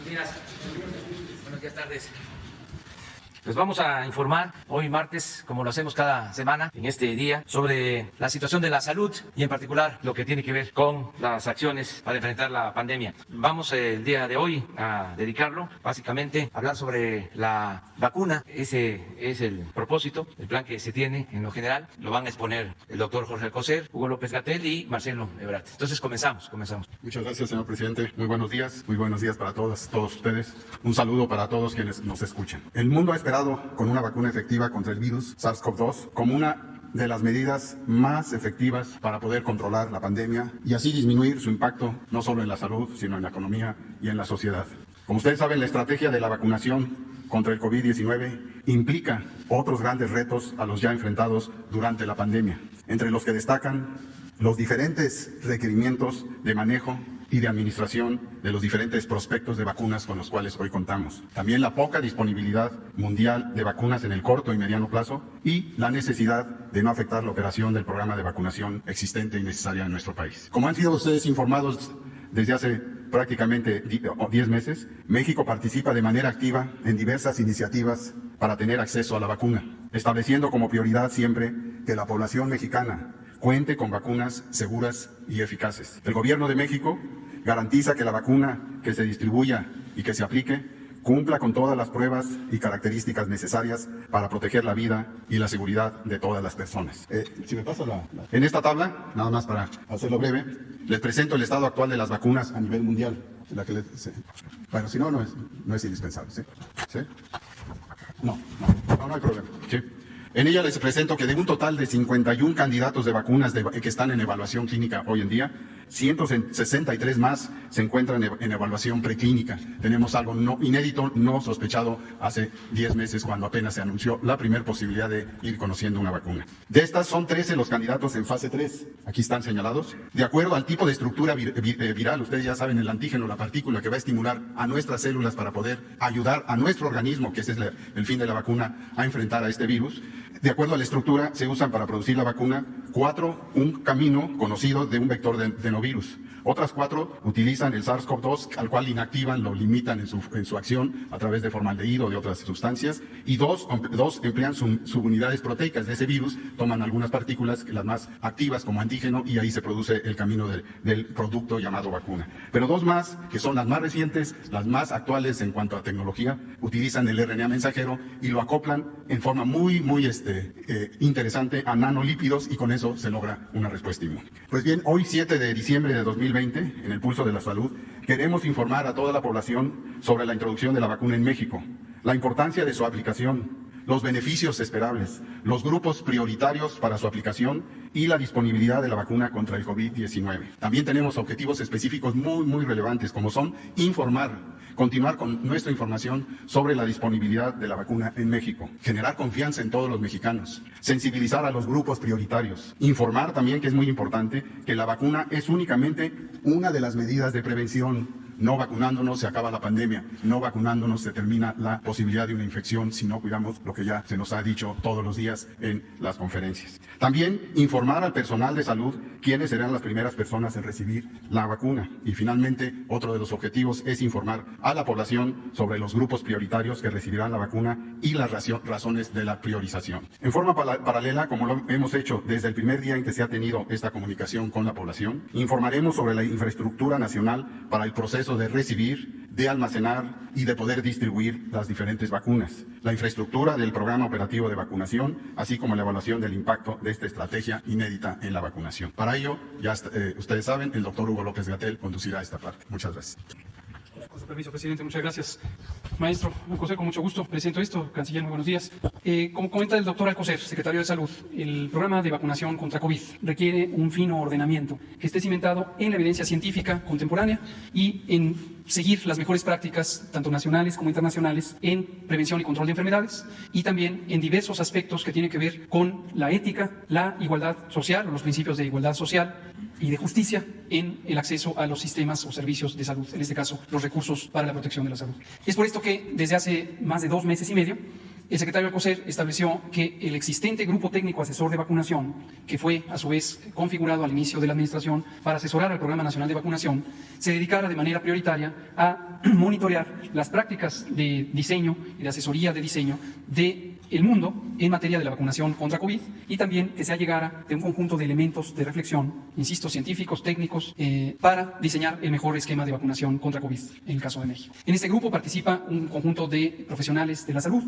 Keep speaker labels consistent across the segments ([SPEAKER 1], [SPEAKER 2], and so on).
[SPEAKER 1] Buenos días. Buenas tardes. Pues vamos a informar hoy martes, como lo hacemos cada semana en este día, sobre la situación de la salud y en particular lo que tiene que ver con las acciones para enfrentar la pandemia. Vamos el día de hoy a dedicarlo básicamente a hablar sobre la vacuna. Ese es el propósito, el plan que se tiene en lo general. Lo van a exponer el doctor Jorge Alcocer, Hugo López-Gatell y Marcelo Ebrard. Entonces comenzamos.
[SPEAKER 2] Muchas gracias, señor presidente. Muy buenos días para todos ustedes. Un saludo para todos quienes nos escuchan. El mundo ha esperado con una vacuna efectiva contra el virus SARS-CoV-2 como una de las medidas más efectivas para poder controlar la pandemia y así disminuir su impacto no solo en la salud, sino en la economía y en la sociedad. Como ustedes saben, la estrategia de la vacunación contra el COVID-19 implica otros grandes retos a los ya enfrentados durante la pandemia, entre los que destacan los diferentes requerimientos de manejo y de administración de los diferentes prospectos de vacunas con los cuales hoy contamos. También la poca disponibilidad mundial de vacunas en el corto y mediano plazo y la necesidad de no afectar la operación del programa de vacunación existente y necesaria en nuestro país. Como han sido ustedes informados desde hace prácticamente 10 meses, México participa de manera activa en diversas iniciativas para tener acceso a la vacuna, estableciendo como prioridad siempre que la población mexicana cuente con vacunas seguras y eficaces. El Gobierno de México garantiza que la vacuna que se distribuya y que se aplique cumpla con todas las pruebas y características necesarias para proteger la vida y la seguridad de todas las personas. Si me pasa En esta tabla, nada más para hacerlo breve, les presento el estado actual de las vacunas a nivel mundial. Bueno, si no, no es indispensable. ¿Sí? ¿Sí? No hay problema. ¿Sí? En ella les presento que de un total de 51 candidatos de vacunas que están en evaluación clínica hoy en día, 163 más se encuentran en evaluación preclínica. Tenemos algo inédito, no sospechado hace 10 meses cuando apenas se anunció la primera posibilidad de ir conociendo una vacuna. De estas son 13 los candidatos en fase 3. Aquí están señalados. De acuerdo al tipo de estructura viral, ustedes ya saben, el antígeno, la partícula que va a estimular a nuestras células para poder ayudar a nuestro organismo, que ese es el fin de la vacuna, a enfrentar a este virus. De acuerdo a la estructura, se usan para producir la vacuna 4, un camino conocido de un vector de adenovirus. Otras 4 utilizan el SARS-CoV-2, al cual inactivan, lo limitan en su acción a través de formaldehído o de otras sustancias. Y dos emplean subunidades proteicas de ese virus, toman algunas partículas, las más activas como antígeno, y ahí se produce el camino del producto llamado vacuna. Pero 2 más, que son las más recientes, las más actuales en cuanto a tecnología, utilizan el RNA mensajero y lo acoplan en forma muy interesante a nanolípidos, y con eso se logra una respuesta inmune. Pues bien, hoy 7 de diciembre de 2020, en el Pulso de la Salud, queremos informar a toda la población sobre la introducción de la vacuna en México, la importancia de su aplicación, los beneficios esperables, los grupos prioritarios para su aplicación y la disponibilidad de la vacuna contra el COVID-19. También tenemos objetivos específicos muy relevantes, como son continuar con nuestra información sobre la disponibilidad de la vacuna en México, generar confianza en todos los mexicanos, sensibilizar a los grupos prioritarios, informar también, que es muy importante, que la vacuna es únicamente una de las medidas de prevención. No vacunándonos se acaba la pandemia, no vacunándonos se termina la posibilidad de una infección si no cuidamos lo que ya se nos ha dicho todos los días en las conferencias. También informar al personal de salud quiénes serán las primeras personas en recibir la vacuna. Y finalmente, otro de los objetivos es informar a la población sobre los grupos prioritarios que recibirán la vacuna y las razones de la priorización. En forma paralela, como lo hemos hecho desde el primer día en que se ha tenido esta comunicación con la población, informaremos sobre la infraestructura nacional para el proceso de recibir, de almacenar y de poder distribuir las diferentes vacunas, la infraestructura del programa operativo de vacunación, así como la evaluación del impacto de esta estrategia inédita en la vacunación. Para ello, ya ustedes saben, el doctor Hugo López-Gatell conducirá esta parte. Muchas gracias.
[SPEAKER 3] Con su permiso, presidente, muchas gracias. Maestro Alcocer, con mucho gusto presento esto. Canciller, muy buenos días. Como comenta el doctor Alcocer, secretario de Salud, el programa de vacunación contra COVID requiere un fino ordenamiento que esté cimentado en la evidencia científica contemporánea y en seguir las mejores prácticas, tanto nacionales como internacionales, en prevención y control de enfermedades, y también en diversos aspectos que tienen que ver con la ética, la igualdad social, o los principios de igualdad social y de justicia en el acceso a los sistemas o servicios de salud, en este caso, los recursos para la protección de la salud. Es por esto que desde hace más de 2 meses y medio el secretario Alcocer estableció que el existente grupo técnico asesor de vacunación, que fue a su vez configurado al inicio de la administración para asesorar al Programa Nacional de Vacunación, se dedicara de manera prioritaria a monitorear las prácticas de diseño y de asesoría de diseño del mundo en materia de la vacunación contra COVID, y también que se allegara de un conjunto de elementos de reflexión, insisto, científicos, técnicos, para diseñar el mejor esquema de vacunación contra COVID en el caso de México. En este grupo participa un conjunto de profesionales de la salud,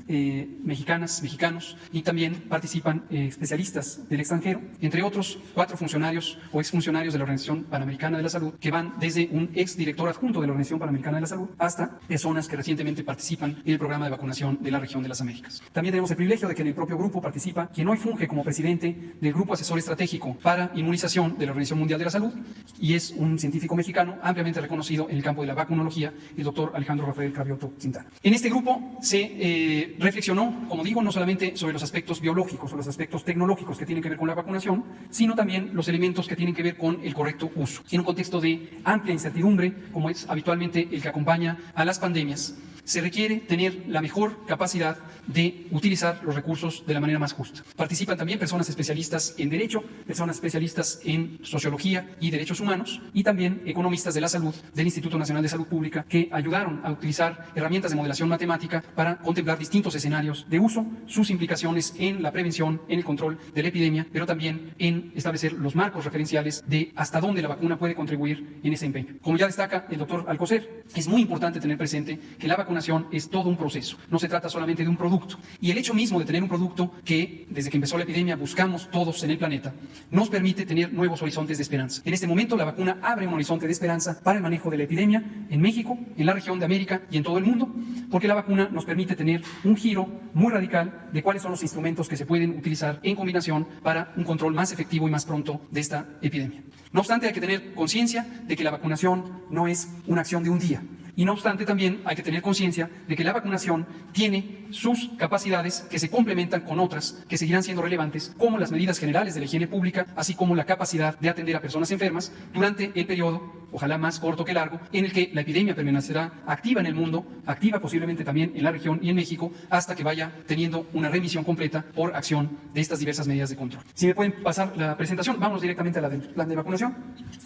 [SPEAKER 3] mexicanas, mexicanos, y también participan especialistas del extranjero, entre otros 4 funcionarios o exfuncionarios de la Organización Panamericana de la Salud, que van desde un exdirector adjunto de la Organización Panamericana de la Salud hasta personas que recientemente participan en el programa de vacunación de la región de las Américas. También tenemos el privilegio de que en el propio grupo participa quien hoy funge como presidente del Grupo Asesor Estratégico para Inmunización de la Organización Mundial de la Salud, y es un científico mexicano ampliamente reconocido en el campo de la vacunología, el doctor Alejandro Rafael Cravioto Quintana. En este grupo se reflexionó, como digo, no solamente sobre los aspectos biológicos o los aspectos tecnológicos que tienen que ver con la vacunación, sino también los elementos que tienen que ver con el correcto uso. En un contexto de amplia incertidumbre, como es habitualmente el que acompaña a las pandemias, se requiere tener la mejor capacidad de utilizar los recursos de la manera más justa. Participan también personas especialistas en Derecho, personas especialistas en Sociología y Derechos Humanos, y también economistas de la salud del Instituto Nacional de Salud Pública, que ayudaron a utilizar herramientas de modelación matemática para contemplar distintos escenarios de uso, sus implicaciones en la prevención, en el control de la epidemia, pero también en establecer los marcos referenciales de hasta dónde la vacuna puede contribuir en ese empeño. Como ya destaca el doctor Alcocer, es muy importante tener presente que la vacunación es todo un proceso, no se trata solamente de un producto. Y el hecho mismo de tener un producto que, desde que empezó la epidemia, buscamos todos en el planeta, nos permite tener nuevos horizontes de esperanza. En este momento, la vacuna abre un horizonte de esperanza para el manejo de la epidemia en México, en la región de América y en todo el mundo, porque la vacuna nos permite tener un giro muy radical de cuáles son los instrumentos que se pueden utilizar en combinación para un control más efectivo y más pronto de esta epidemia. No obstante, hay que tener conciencia de que la vacunación no es una acción de un día. Y no obstante, también hay que tener conciencia de que la vacunación tiene sus capacidades que se complementan con otras que seguirán siendo relevantes, como las medidas generales de la higiene pública, así como la capacidad de atender a personas enfermas durante el periodo, ojalá más corto que largo, en el que la epidemia permanecerá activa en el mundo, activa posiblemente también en la región y en México, hasta que vaya teniendo una remisión completa por acción de estas diversas medidas de control. Si me pueden pasar la presentación, vamos directamente a la del plan de vacunación.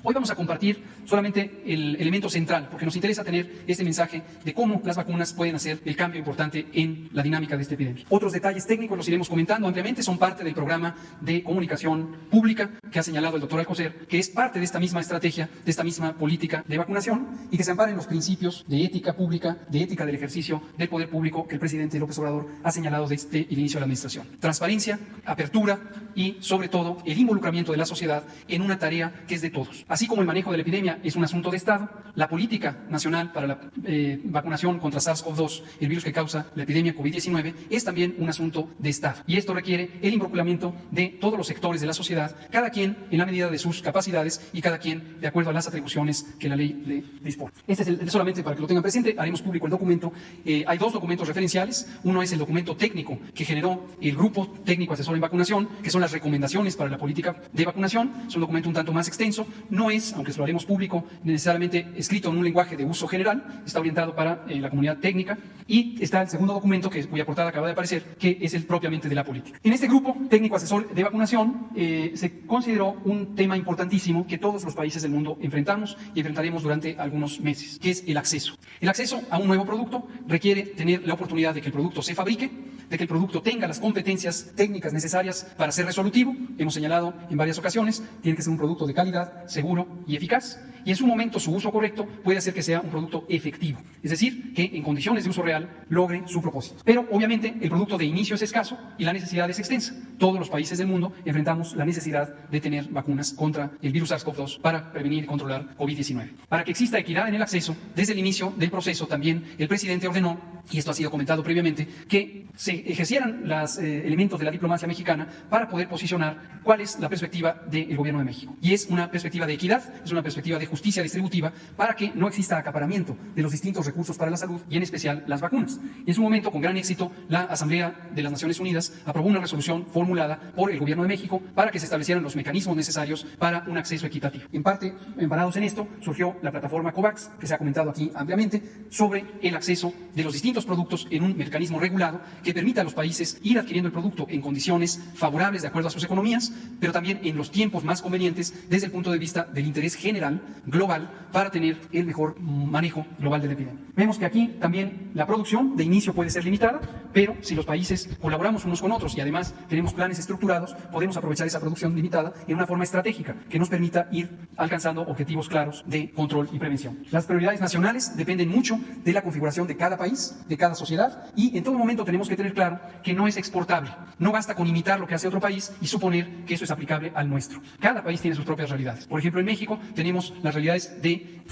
[SPEAKER 3] Hoy vamos a compartir solamente el elemento central, porque nos interesa tener este mensaje de cómo las vacunas pueden hacer el cambio importante en la dinámica de esta epidemia. Otros detalles técnicos los iremos comentando ampliamente, son parte del programa de comunicación pública que ha señalado el doctor Alcocer, que es parte de esta misma estrategia, de esta misma política de vacunación, y que se ampara en los principios de ética pública, de ética del ejercicio del poder público que el presidente López Obrador ha señalado desde el inicio de la administración. Transparencia, apertura y, sobre todo, el involucramiento de la sociedad en una tarea que es de todos. Así como el manejo de la epidemia es un asunto de Estado, la política nacional para la vacunación contra SARS-CoV-2, el virus que causa la epidemia COVID-19, es también un asunto de Estado. Y esto requiere el involucramiento de todos los sectores de la sociedad, cada quien en la medida de sus capacidades y cada quien de acuerdo a las atribuciones que la ley le dispone. Este es solamente para que lo tengan presente, haremos público el documento. Hay 2 documentos referenciales. Uno es el documento técnico que generó el Grupo Técnico Asesor en Vacunación, que son las recomendaciones para la política de vacunación. Es un documento un tanto más extenso. No es, aunque se lo haremos público, necesariamente escrito en un lenguaje de uso general. Está orientado para la comunidad técnica. Y está el segundo documento, cuya portada acaba de aparecer, que es el propiamente de la política. En este Grupo Técnico Asesor de Vacunación se consideró un tema importantísimo que todos los países del mundo enfrentamos y enfrentaremos durante algunos meses, que es el acceso. El acceso a un nuevo producto requiere tener la oportunidad de que el producto se fabrique, de que el producto tenga las competencias técnicas necesarias para ser resolutivo. Hemos señalado en varias ocasiones, tiene que ser un producto de calidad, seguro y eficaz, y en su momento su uso correcto puede hacer que sea un producto efectivo, es decir, que en condiciones de uso real logre su propósito. Pero obviamente el producto de inicio es escaso y la necesidad es extensa. Todos los países del mundo enfrentamos la necesidad de tener vacunas contra el virus SARS-CoV-2 para prevenir y controlar COVID-19. Para que exista equidad en el acceso, desde el inicio del proceso también el presidente ordenó, y esto ha sido comentado previamente, que se ejercieran los elementos de la diplomacia mexicana para poder posicionar cuál es la perspectiva del gobierno de México. Y es una perspectiva de equidad, es una perspectiva de justicia distributiva para que no exista acaparamiento de los distintos recursos para la salud y en especial las vacunas. Y en su momento, con gran éxito, la Asamblea de las Naciones Unidas aprobó una resolución formulada formulada por el Gobierno de México para que se establecieran los mecanismos necesarios para un acceso equitativo. En parte, embarados en esto, surgió la plataforma COVAX, que se ha comentado aquí ampliamente, sobre el acceso de los distintos productos en un mecanismo regulado que permita a los países ir adquiriendo el producto en condiciones favorables de acuerdo a sus economías, pero también en los tiempos más convenientes desde el punto de vista del interés general, global, para tener el mejor manejo global de la epidemia. Vemos que aquí también la producción de inicio puede ser limitada, pero si los países colaboramos unos con otros y además tenemos planes estructurados, podemos aprovechar esa producción limitada en una forma estratégica que nos permita ir alcanzando objetivos claros de control y prevención. Las prioridades nacionales dependen mucho de la configuración de cada país, de cada sociedad, y en todo momento tenemos que tener claro que no es exportable. No basta con imitar lo que hace otro país y suponer que eso es aplicable al nuestro. Cada país tiene sus propias realidades. Por ejemplo, en México tenemos las realidades de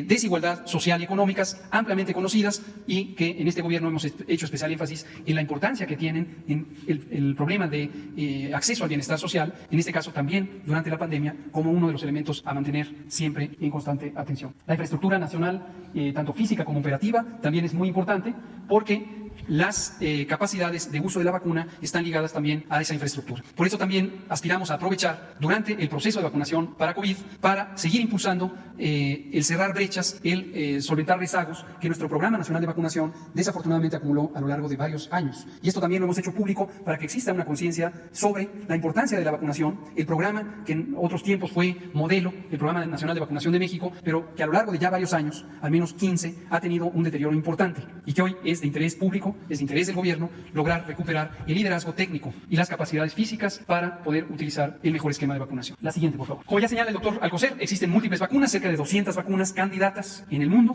[SPEAKER 3] desigualdad social y económicas ampliamente conocidas y que en este gobierno hemos hecho especial énfasis en la importancia que tienen en el problema de acceso al bienestar social, en este caso también durante la pandemia, como uno de los elementos a mantener siempre en constante atención. La infraestructura nacional, tanto física como operativa, también es muy importante porque las capacidades de uso de la vacuna están ligadas también a esa infraestructura. Por eso también aspiramos a aprovechar durante el proceso de vacunación para COVID para seguir impulsando el cerrar brechas, el solventar rezagos que nuestro Programa Nacional de Vacunación desafortunadamente acumuló a lo largo de varios años. Y esto también lo hemos hecho público para que exista una conciencia sobre la importancia de la vacunación, el programa que en otros tiempos fue modelo, el Programa Nacional de Vacunación de México, pero que a lo largo de ya varios años, al menos 15, ha tenido un deterioro importante y que hoy es de interés público, es de interés del gobierno lograr recuperar el liderazgo técnico y las capacidades físicas para poder utilizar el mejor esquema de vacunación. La siguiente, por favor. Como ya señala el doctor Alcocer, existen múltiples vacunas, cerca de 200 vacunas candidatas en el mundo,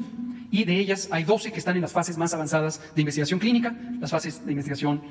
[SPEAKER 3] y de ellas hay 12 que están en las fases más avanzadas de investigación clínica, las fases de investigación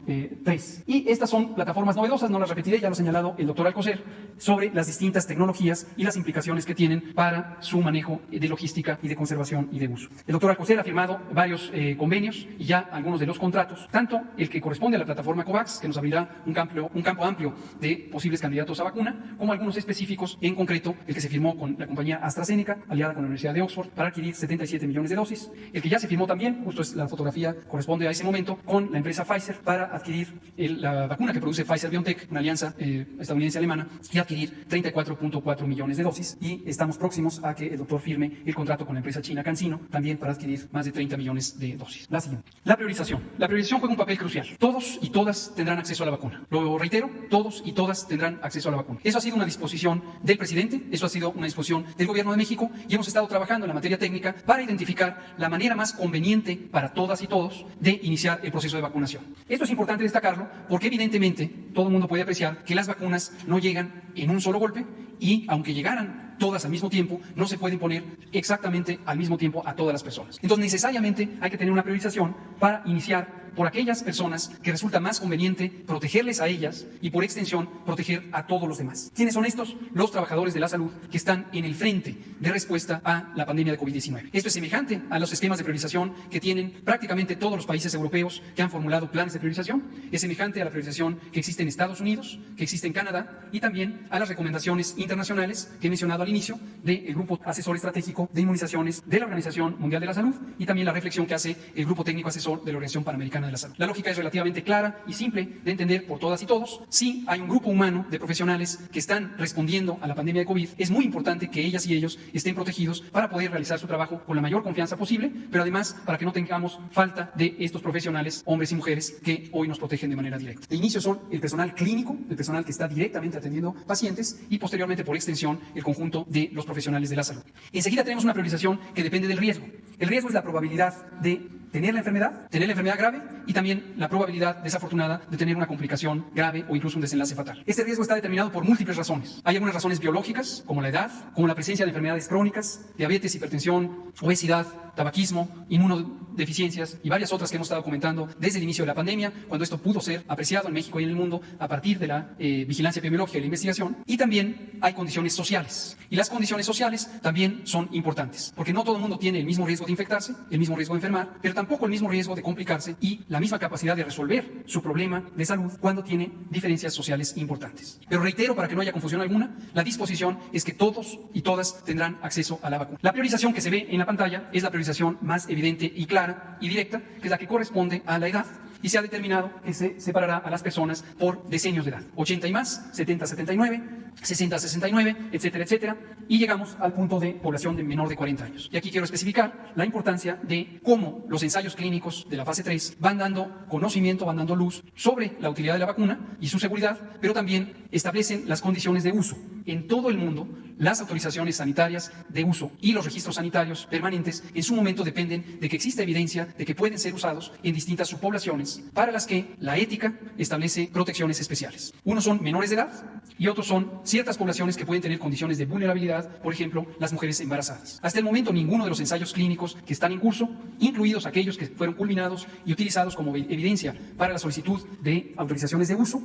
[SPEAKER 3] 3. Y estas son plataformas novedosas, no las repetiré, ya lo ha señalado el doctor Alcocer, sobre las distintas tecnologías y las implicaciones que tienen para su manejo de logística y de conservación y de uso. El doctor Alcocer ha firmado varios convenios y ya algunos de los contratos, tanto el que corresponde a la plataforma COVAX, que nos abrirá un campo amplio de posibles candidatos a vacuna, como algunos específicos, en concreto el que se firmó con la compañía AstraZeneca, aliada con la Universidad de Oxford, para adquirir 77 millones de dosis. El que ya se firmó también, justo es la fotografía corresponde a ese momento, con la empresa Pfizer para adquirir la vacuna que produce Pfizer-BioNTech, una alianza estadounidense-alemana, y adquirir 34.4 millones de dosis. Y estamos próximos a que el doctor firme el contrato con la empresa china CanSino, también para adquirir más de 30 millones de dosis. La siguiente. La priorización. La priorización juega un papel crucial. Todos y todas tendrán acceso a la vacuna. Lo reitero, todos y todas tendrán acceso a la vacuna. Eso ha sido una disposición del presidente, eso ha sido una disposición del Gobierno de México, y hemos estado trabajando en la materia técnica para identificar la manera más conveniente para todas y todos de iniciar el proceso de vacunación. Esto es importante destacarlo porque evidentemente todo el mundo puede apreciar que las vacunas no llegan en un solo golpe y aunque llegaran todas al mismo tiempo, no se pueden poner exactamente al mismo tiempo a todas las personas. Entonces necesariamente hay que tener una priorización para iniciar por aquellas personas que resulta más conveniente protegerles a ellas y por extensión proteger a todos los demás. ¿Quiénes son estos? Los trabajadores de la salud que están en el frente de respuesta a la pandemia de COVID-19. Esto es semejante a los esquemas de priorización que tienen prácticamente todos los países europeos que han formulado planes de priorización. Es semejante a la priorización que existe en Estados Unidos, que existe en Canadá y también a las recomendaciones internacionales que he mencionado al inicio del Grupo Asesor Estratégico de Inmunizaciones de la Organización Mundial de la Salud y también la reflexión que hace el Grupo Técnico Asesor de la Organización Panamericana de la Salud. La lógica es relativamente clara y simple de entender por todas y todos. Si hay un grupo humano de profesionales que están respondiendo a la pandemia de COVID, es muy importante que ellas y ellos estén protegidos para poder realizar su trabajo con la mayor confianza posible, pero además para que no tengamos falta de estos profesionales, hombres y mujeres, que hoy nos protegen de manera directa. De inicio son el personal clínico, el personal que está directamente atendiendo pacientes y posteriormente por extensión el conjunto de los profesionales de la salud. Enseguida tenemos una priorización que depende del riesgo. El riesgo es la probabilidad de tener la enfermedad grave y también la probabilidad desafortunada de tener una complicación grave o incluso un desenlace fatal. Este riesgo está determinado por múltiples razones. Hay algunas razones biológicas, como la edad, como la presencia de enfermedades crónicas, diabetes, hipertensión, obesidad, tabaquismo, inmunodeficiencias y varias otras que hemos estado comentando desde el inicio de la pandemia, cuando esto pudo ser apreciado en México y en el mundo a partir de la vigilancia epidemiológica y la investigación. Y también hay condiciones sociales. Y las condiciones sociales también son importantes, porque no todo el mundo tiene el mismo riesgo de infectarse, el mismo riesgo de enfermar, pero tampoco el mismo riesgo de complicarse y la misma capacidad de resolver su problema de salud cuando tiene diferencias sociales importantes. Pero reitero, para que no haya confusión alguna, la disposición es que todos y todas tendrán acceso a la vacuna. La priorización que se ve en la pantalla es la priorización más evidente y clara y directa, que es la que corresponde a la edad. y se ha determinado que se separará a las personas por decenios de edad, 80 y más, 70 a 79, 60 a 69, etcétera, etcétera, y llegamos al punto de población de menor de 40 años. Y aquí quiero especificar la importancia de cómo los ensayos clínicos de la fase 3 van dando conocimiento, van dando luz sobre la utilidad de la vacuna y su seguridad, pero también establecen las condiciones de uso. En todo el mundo, las autorizaciones sanitarias de uso y los registros sanitarios permanentes en su momento dependen de que exista evidencia de que pueden ser usados en distintas subpoblaciones para las que la ética establece protecciones especiales. Unos son menores de edad y otros son ciertas poblaciones que pueden tener condiciones de vulnerabilidad, por ejemplo, las mujeres embarazadas. Hasta el momento, ninguno de los ensayos clínicos que están en curso, incluidos aquellos que fueron culminados y utilizados como evidencia para la solicitud de autorizaciones de uso,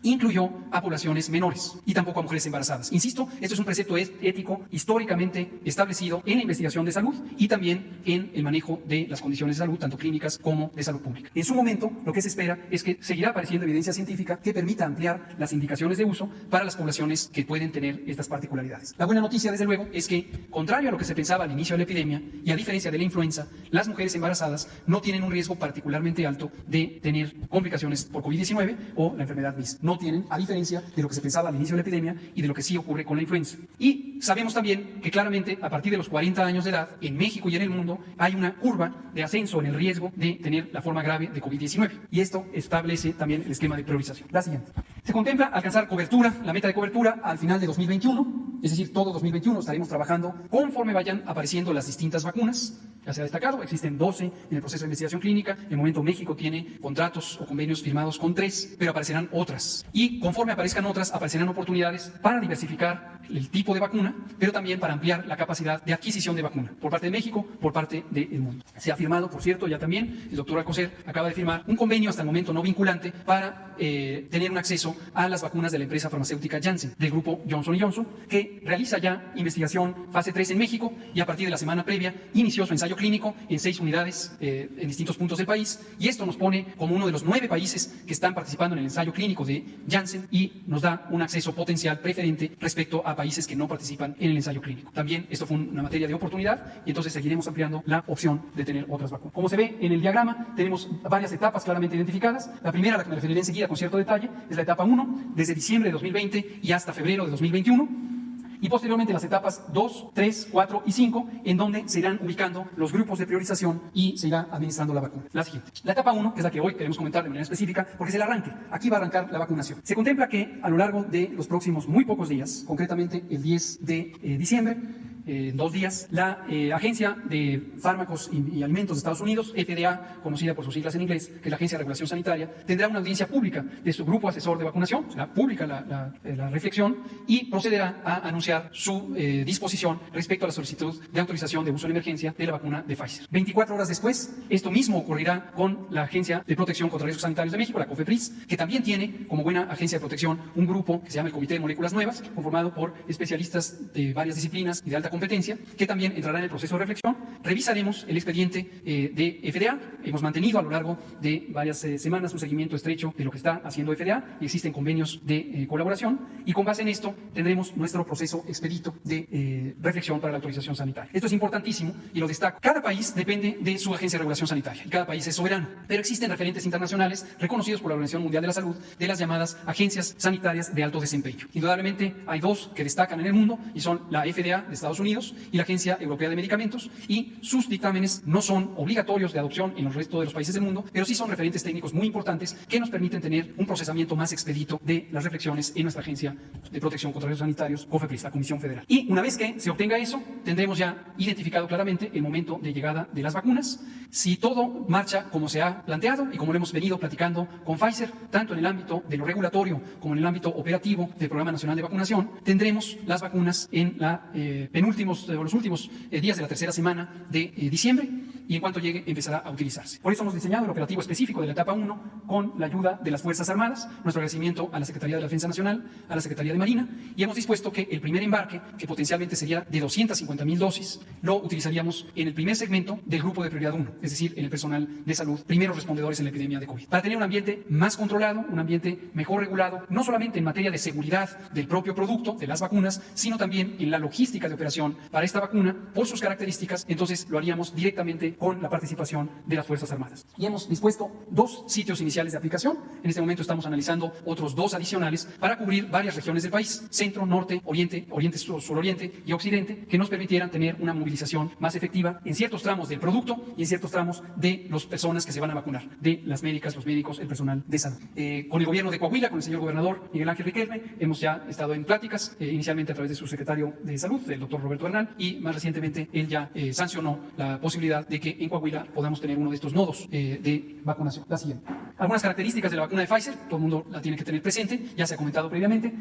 [SPEAKER 3] incluyó a poblaciones menores y tampoco a mujeres embarazadas. Insisto, esto es un precepto ético históricamente establecido en la investigación de salud y también en el manejo de las condiciones de salud, tanto clínicas como de salud pública. En su momento, lo que se espera es que seguirá apareciendo evidencia científica que permita ampliar las indicaciones de uso para las poblaciones que pueden tener estas particularidades. La buena noticia, desde luego, es que, contrario a lo que se pensaba al inicio de la epidemia y a diferencia de la influenza, las mujeres embarazadas no tienen un riesgo particularmente alto de tener complicaciones por COVID-19 o la enfermedad MIS. No tienen, a diferencia de lo que se pensaba al inicio de la epidemia y de lo que sí ocurre con la influenza. Y sabemos también que claramente a partir de los 40 años de edad, en México y en el mundo, hay una curva de ascenso en el riesgo de tener la forma grave de COVID-19. Y esto establece también el esquema de priorización. La siguiente. Se contempla alcanzar cobertura, la meta de cobertura, al final de 2021, es decir, todo 2021 estaremos trabajando conforme vayan apareciendo las distintas vacunas. Ya se ha destacado, existen 12 en el proceso de investigación clínica. En el momento México tiene contratos o convenios firmados con 3, pero aparecerán otras. Y conforme aparezcan otras, aparecerán oportunidades para diversificar el tipo de vacuna, pero también para ampliar la capacidad de adquisición de vacuna por parte de México, por parte del mundo. Se ha firmado, por cierto, ya también, el doctor Alcocer acaba de firmar un convenio hasta el momento no vinculante para tener un acceso a las vacunas de la empresa farmacéutica Janssen, del grupo Johnson & Johnson, que realiza ya investigación fase 3 en México y a partir de la semana previa inició su ensayo clínico en 6 unidades en distintos puntos del país, y esto nos pone como uno de los 9 países que están participando en el ensayo clínico de Janssen y nos da un acceso potencial preferente respecto a países que no participan en el ensayo clínico. También esto fue una materia de oportunidad y entonces seguiremos ampliando la opción de tener otras vacunas. Como se ve en el diagrama, tenemos varias etapas claramente identificadas. La primera, a la que me referiré enseguida con cierto detalle, es la etapa 1, desde diciembre de 2020 y hasta febrero de 2021. Y posteriormente las etapas 2, 3, 4 y 5, en donde se irán ubicando los grupos de priorización y se irá administrando la vacuna. La siguiente. La etapa 1, que es la que hoy queremos comentar de manera específica, porque es el arranque. Aquí va a arrancar la vacunación. Se contempla que a lo largo de los próximos muy pocos días, concretamente el 10 de diciembre, en 2 días, la Agencia de Fármacos y Alimentos de Estados Unidos, FDA, conocida por sus siglas en inglés, que es la Agencia de Regulación Sanitaria, tendrá una audiencia pública de su grupo asesor de vacunación, será pública la reflexión, y procederá a anunciar su disposición respecto a la solicitud de autorización de uso en emergencia de la vacuna de Pfizer. 24 horas después, esto mismo ocurrirá con la Agencia de Protección contra Riesgos Sanitarios de México, la COFEPRIS, que también tiene como buena agencia de protección un grupo que se llama el Comité de Moléculas Nuevas, conformado por especialistas de varias disciplinas y de alta competencia, que también entrará en el proceso de reflexión. Revisaremos el expediente de FDA. Hemos mantenido a lo largo de varias semanas un seguimiento estrecho de lo que está haciendo FDA y existen convenios de colaboración, y con base en esto tendremos nuestro proceso expedito de reflexión para la autorización sanitaria. Esto es importantísimo y lo destaco. Cada país depende de su agencia de regulación sanitaria y cada país es soberano, pero existen referentes internacionales reconocidos por la Organización Mundial de la Salud de las llamadas agencias sanitarias de alto desempeño. Indudablemente hay 2 que destacan en el mundo y son la FDA de Estados Unidos y la Agencia Europea de Medicamentos, y sus dictámenes no son obligatorios de adopción en el resto de los países del mundo, pero sí son referentes técnicos muy importantes que nos permiten tener un procesamiento más expedito de las reflexiones en nuestra Agencia de Protección contra Riesgos Sanitarios, COFEPRIS, la Comisión Federal. Y una vez que se obtenga eso, tendremos ya identificado claramente el momento de llegada de las vacunas. Si todo marcha como se ha planteado y como lo hemos venido platicando con Pfizer, tanto en el ámbito de lo regulatorio como en el ámbito operativo del Programa Nacional de Vacunación, tendremos las vacunas en los últimos días de la tercera semana de diciembre, y en cuanto llegue empezará a utilizarse. Por eso hemos diseñado el operativo específico de la etapa 1 con la ayuda de las Fuerzas Armadas, nuestro agradecimiento a la Secretaría de la Defensa Nacional, a la Secretaría de Marina, y hemos dispuesto que el primer embarque, que potencialmente sería de 250,000 dosis, lo utilizaríamos en el primer segmento del grupo de prioridad 1, es decir, en el personal de salud, primeros respondedores en la epidemia de COVID, para tener un ambiente más controlado, un ambiente mejor regulado, no solamente en materia de seguridad del propio producto, de las vacunas, sino también en la logística de operación para esta vacuna, por sus características. Entonces lo haríamos directamente obviamente con la participación de las Fuerzas Armadas. Y hemos dispuesto 2 sitios iniciales de aplicación. En este momento estamos analizando otros 2 adicionales para cubrir varias regiones del país: centro, norte, oriente, suroriente y occidente, que nos permitieran tener una movilización más efectiva en ciertos tramos del producto y en ciertos tramos de las personas que se van a vacunar, de las médicas, los médicos, el personal de salud. Con el gobierno de Coahuila, con el señor gobernador Miguel Ángel Riquelme, hemos ya estado en pláticas, inicialmente a través de su secretario de Salud, el doctor Roberto Bernal, y más recientemente él ya sancionó la posibilidad de que en Coahuila podamos tener uno de estos nodos de vacunación. La siguiente. Algunas características de la vacuna de Pfizer, todo el mundo la tiene que tener presente, ya se ha comentado previamente.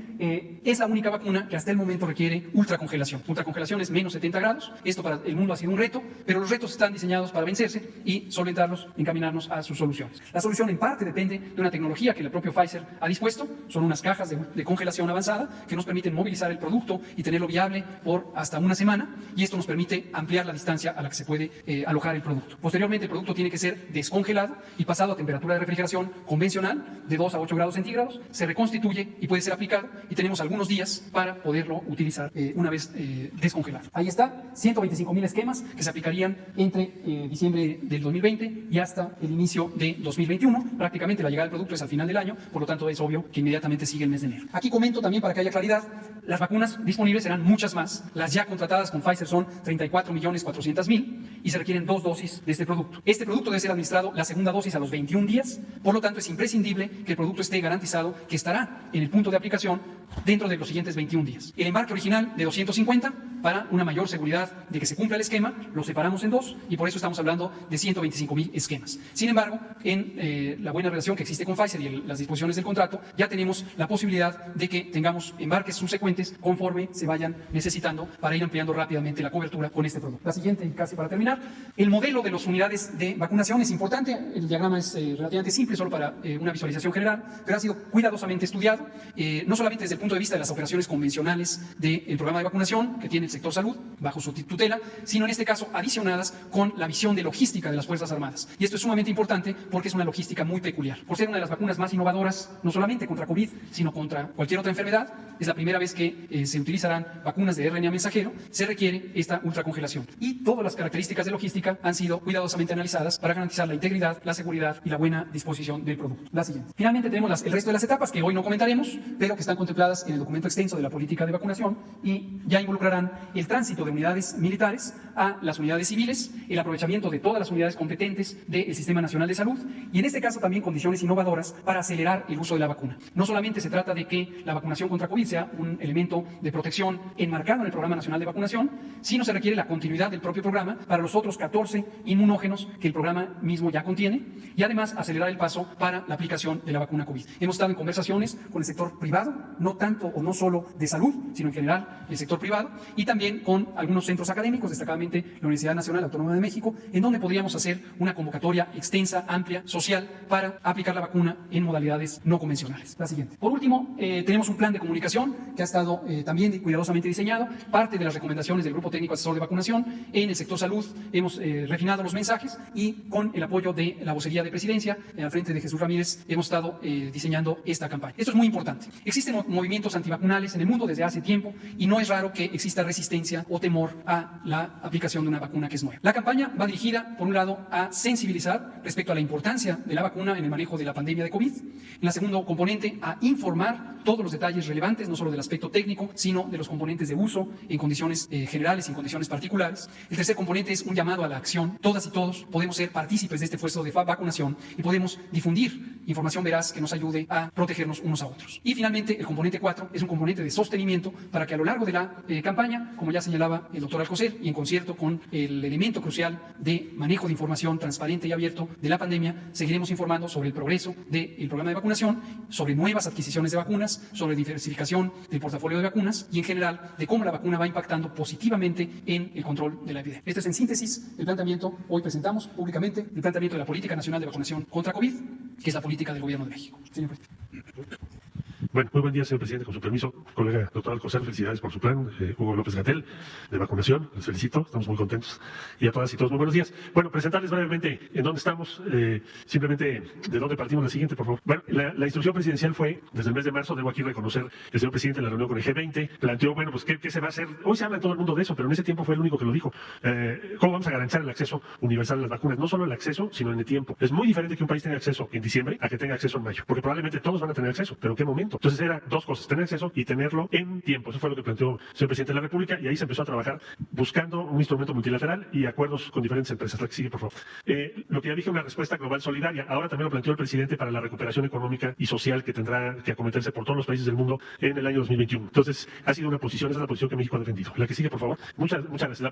[SPEAKER 3] Es la única vacuna que hasta el momento requiere ultracongelación. Ultracongelación es menos 70 grados. Esto para el mundo ha sido un reto, pero los retos están diseñados para vencerse y solventarlos, encaminarnos a sus soluciones. La solución en parte depende de una tecnología que el propio Pfizer ha dispuesto. Son unas cajas de congelación avanzada que nos permiten movilizar el producto y tenerlo viable por hasta una semana, y esto nos permite ampliar la distancia a la que se puede alojar el producto. Posteriormente, el producto tiene que ser descongelado y pasado a temperatura de refrigeración convencional de 2 a 8 grados centígrados, se reconstituye y puede ser aplicado, y tenemos algunos días para poderlo utilizar una vez descongelado. Ahí está, 125,000 esquemas que se aplicarían entre diciembre del 2020 y hasta el inicio de 2021. Prácticamente la llegada del producto es al final del año, por lo tanto es obvio que inmediatamente sigue el mes de enero. Aquí comento también, para que haya claridad, las vacunas disponibles serán muchas más. Las ya contratadas con Pfizer son 34,400,000 y se requieren 2 dosis de este producto. Este producto debe ser administrado la segunda dosis a los 21 días, por lo tanto es imprescindible que el producto esté garantizado que estará en el punto de aplicación dentro de los siguientes 21 días. El embarque original de 250, para una mayor seguridad de que se cumpla el esquema, lo separamos en 2 y por eso estamos hablando de 125,000 esquemas. Sin embargo, en la buena relación que existe con Pfizer y en las disposiciones del contrato, ya tenemos la posibilidad de que tengamos embarques subsecuentes conforme se vayan necesitando para ir ampliando rápidamente la cobertura con este producto. La siguiente, y casi para terminar, el modelo de las unidades de vacunación es importante. El diagrama es relativamente simple, solo para una visualización general, pero ha sido cuidadosamente estudiado, no solamente desde el punto de vista de las operaciones convencionales del programa de vacunación que tiene el sector salud bajo su tutela, sino en este caso adicionadas con la visión de logística de las Fuerzas Armadas. Y esto es sumamente importante porque es una logística muy peculiar. Por ser una de las vacunas más innovadoras, no solamente contra COVID, sino contra cualquier otra enfermedad, es la primera vez que se utilizarán vacunas de RNA mensajero, se requiere esta ultracongelación. Y todas las características de logística han sido cuidadosamente analizadas para garantizar la integridad, la seguridad y la buena disposición del producto. La siguiente. Finalmente tenemos el resto de las etapas que hoy no comentaremos, pero que están contempladas en el documento extenso de la política de vacunación y ya involucrarán el tránsito de unidades militares a las unidades civiles, el aprovechamiento de todas las unidades competentes del Sistema Nacional de Salud y en este caso también condiciones innovadoras para acelerar el uso de la vacuna. No solamente se trata de que la vacunación contra COVID sea un elemento de protección enmarcado en el Programa Nacional de Vacunación, sino se requiere la continuidad del propio programa para los otros 14 inmunógenos que el programa mismo ya contiene y además acelerar el paso para la aplicación de la vacuna COVID. Hemos estado en conversaciones con el sector privado, no tanto o no solo de salud, sino en general el sector privado, y también con algunos centros académicos, destacadamente la Universidad Nacional Autónoma de México, en donde podríamos hacer una convocatoria extensa, amplia, social, para aplicar la vacuna en modalidades no convencionales. La siguiente. Por último, tenemos un plan de comunicación que ha estado también cuidadosamente diseñado, parte de las recomendaciones del Grupo Técnico Asesor de Vacunación. En el sector salud hemos refinado los mensajes y con el apoyo de la vocería de presidencia, al frente de Jesús Ramírez, hemos estado diseñando esta campaña. Esto es muy importante. Existen movimientos antivacunales en el mundo desde hace tiempo y no es raro que exista resistencia o temor a la aplicación de una vacuna que es nueva. La campaña va dirigida, por un lado, a sensibilizar respecto a la importancia de la vacuna en el manejo de la pandemia de COVID. En la segunda componente, a informar todos los detalles relevantes, no solo del aspecto técnico, sino de los componentes de uso en condiciones generales y en condiciones particulares. El tercer componente es un llamado a la acción. Todas y todos podemos ser partícipes de este esfuerzo de vacunación y podemos difundir información veraz que nos ayude a protegernos unos a otros. Y finalmente, el componente 4 es un componente de sostenimiento para que a lo largo de la campaña, como ya señalaba el doctor Alcocer, y en concierto con el elemento crucial de manejo de información transparente y abierto de la pandemia, seguiremos informando sobre el progreso del programa de vacunación, sobre nuevas adquisiciones de vacunas, sobre diversificación del portafolio de vacunas y en general de cómo la vacuna va impactando positivamente en el control de la epidemia. Este es en síntesis el planteamiento. Hoy presentamos públicamente el planteamiento de la Política Nacional de Vacunación contra COVID, que es la política del Gobierno de México. Señor presidente.
[SPEAKER 4] Bueno, muy buen día, señor presidente, con su permiso, colega doctor Alcocer, felicidades por su plan, Hugo López-Gatell, de vacunación, les felicito, estamos muy contentos, y a todas y todos muy buenos días. Bueno, presentarles brevemente en dónde estamos, simplemente de dónde partimos la siguiente, por favor. Bueno, la instrucción presidencial fue, desde el mes de marzo, debo aquí reconocer, el señor presidente en la reunión con el G20, planteó, bueno, pues, ¿qué se va a hacer? Hoy se habla en todo el mundo de eso, pero en ese tiempo fue el único que lo dijo. ¿Cómo vamos a garantizar el acceso universal a las vacunas? No solo el acceso, sino en el tiempo. Es muy diferente que un país tenga acceso en diciembre a que tenga acceso en mayo, porque probablemente todos van a tener acceso, pero ¿en qué momento? Entonces eran dos cosas, tener acceso y tenerlo en tiempo. Eso fue lo que planteó el señor presidente de la República y ahí se empezó a trabajar buscando un instrumento multilateral y acuerdos con diferentes empresas. La que sigue, por favor. Lo que ya dije, una respuesta global solidaria. Ahora también lo planteó el presidente para la recuperación económica y social que tendrá que acometerse por todos los países del mundo en el año 2021. Entonces, ha sido una posición, esa es la posición que México ha defendido. La que sigue, por favor. Muchas gracias. El